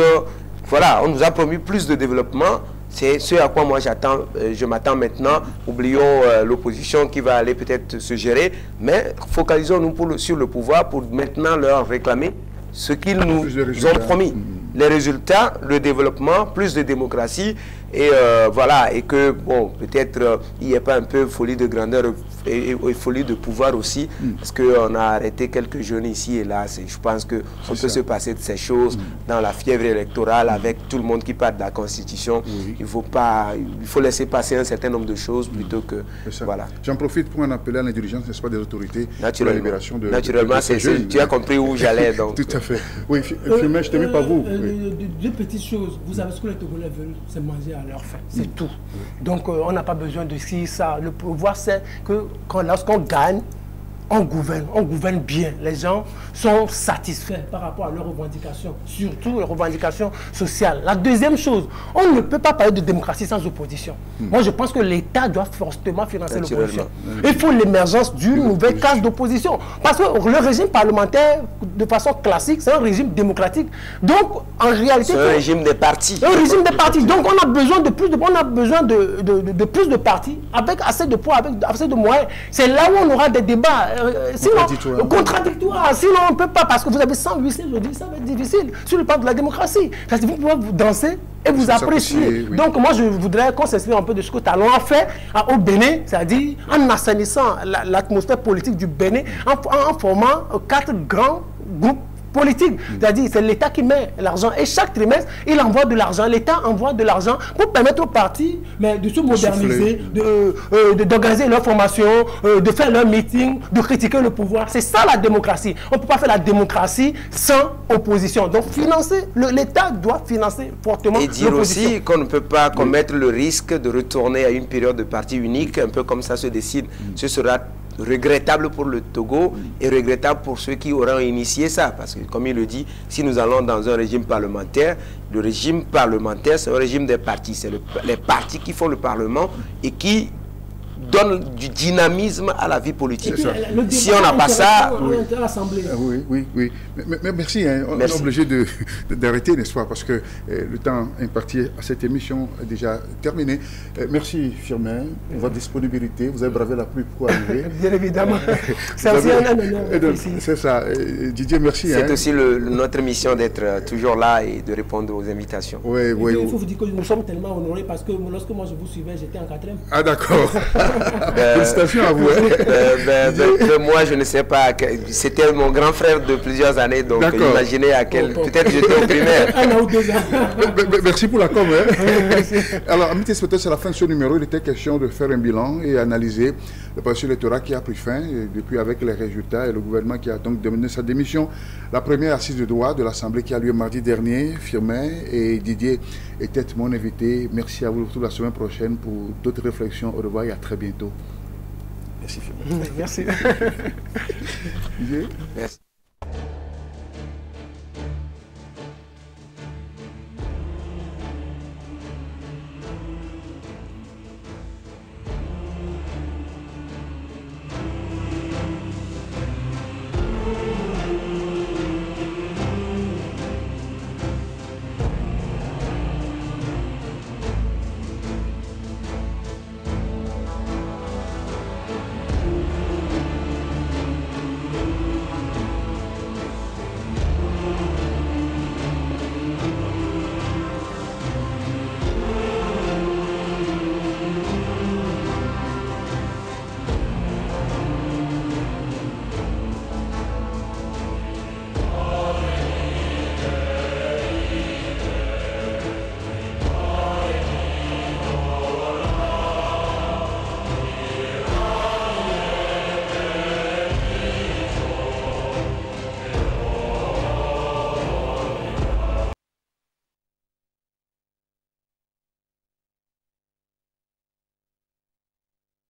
Voilà, on nous a promis plus de développement. C'est ce à quoi moi je m'attends maintenant. Oublions l'opposition qui va aller peut-être se gérer, mais focalisons-nous sur le pouvoir pour maintenant leur réclamer ce qu'ils nous ont promis. Les résultats, le développement, plus de démocratie, et voilà, et que, bon, peut-être il n'y ait pas un peu folie de grandeur et folie de pouvoir aussi, parce qu'on a arrêté quelques jeunes ici et là. Je pense qu'on peut se passer de ces choses dans la fièvre électorale avec tout le monde qui parle de la Constitution. Il faut laisser passer un certain nombre de choses plutôt que... Voilà. J'en profite pour en appeler à l'intelligence, n'est-ce pas, des autorités pour la libération de... Naturellement, tu as compris où j'allais. Tout à fait. Oui, Firmin, je ne t'ai pas vous. 2 petites choses. Vous savez ce que les Togolais veulent, c'est manger à leur faim. C'est tout. Donc, on n'a pas besoin de ça. Le pouvoir, c'est que lorsqu'on gagne, on gouverne bien. Les gens sont satisfaits par rapport à leurs revendications, surtout les revendications sociales. La deuxième chose, on ne peut pas parler de démocratie sans opposition. Moi, je pense que l'État doit fortement financer l'opposition. Il faut l'émergence d'une nouvelle case d'opposition. Parce que le régime parlementaire, de façon classique, c'est un régime démocratique. Donc, en réalité... C'est un régime des partis. Un régime des partis. Donc, on a besoin de plus de partis, avec assez de poids, avec assez de moyens. C'est là où on aura des débats. Sinon, contradictoire. Sinon, on ne peut pas, parce que vous avez 108 aujourd'hui, ça va être difficile sur le plan de la démocratie. Parce que vous pouvez vous danser et vous apprécier. Oui. Donc, moi, je voudrais qu'on s'inspire un peu de ce que Talon a fait au Bénin, c'est-à-dire en assainissant l'atmosphère politique du Bénin, en formant 4 grands groupes politique. C'est-à-dire c'est l'État qui met l'argent et chaque trimestre, il envoie de l'argent. L'État envoie de l'argent pour permettre aux partis de se moderniser, d'organiser leur formation, de faire leur meeting, de critiquer le pouvoir. C'est ça la démocratie. On ne peut pas faire la démocratie sans opposition. Donc l'État doit financer fortement l'opposition. Et dire aussi qu'on ne peut pas commettre le risque de retourner à une période de parti unique, un peu comme ça se décide. Ce sera regrettable pour le Togo et regrettable pour ceux qui auront initié ça. Parce que, comme il le dit, si nous allons dans un régime parlementaire, le régime parlementaire, c'est un régime des partis. C'est les partis qui font le Parlement et qui donne du dynamisme à la vie politique. Si on n'a pas ça... Oui. Mais merci, hein. On est obligé d'arrêter, n'est-ce pas? Parce que le temps imparti à cette émission est déjà terminé. Merci Firmin pour votre disponibilité. Vous avez bravé la pluie pour arriver. Bien évidemment. C'est aussi un honneur. C'est ça. Didier, merci. C'est aussi notre mission d'être toujours là et de répondre aux invitations. Oui. Il faut vous dire que nous sommes tellement honorés parce que lorsque moi je vous suivais, j'étais en 4e. Ah d'accord. Félicitations à vous. Moi, je ne sais pas. C'était mon grand frère de plusieurs années, donc imaginez à quel... Peut-être j'étais au primaire. 1 ou 2 ans. Merci pour la com. Alors, amis téléspectateurs, c'est la fin de ce numéro. Il était question de faire un bilan et analyser le processus électoral qui a pris fin, depuis avec les résultats et le gouvernement qui a donc demandé sa démission. La première assise de droit de l'Assemblée qui a lieu mardi dernier, Firmin et Didier étaient mon invité. Merci à vous. Pour la semaine prochaine pour d'autres réflexions. Au revoir et à très bientôt. Merci Firmin. Merci. Didier. Merci.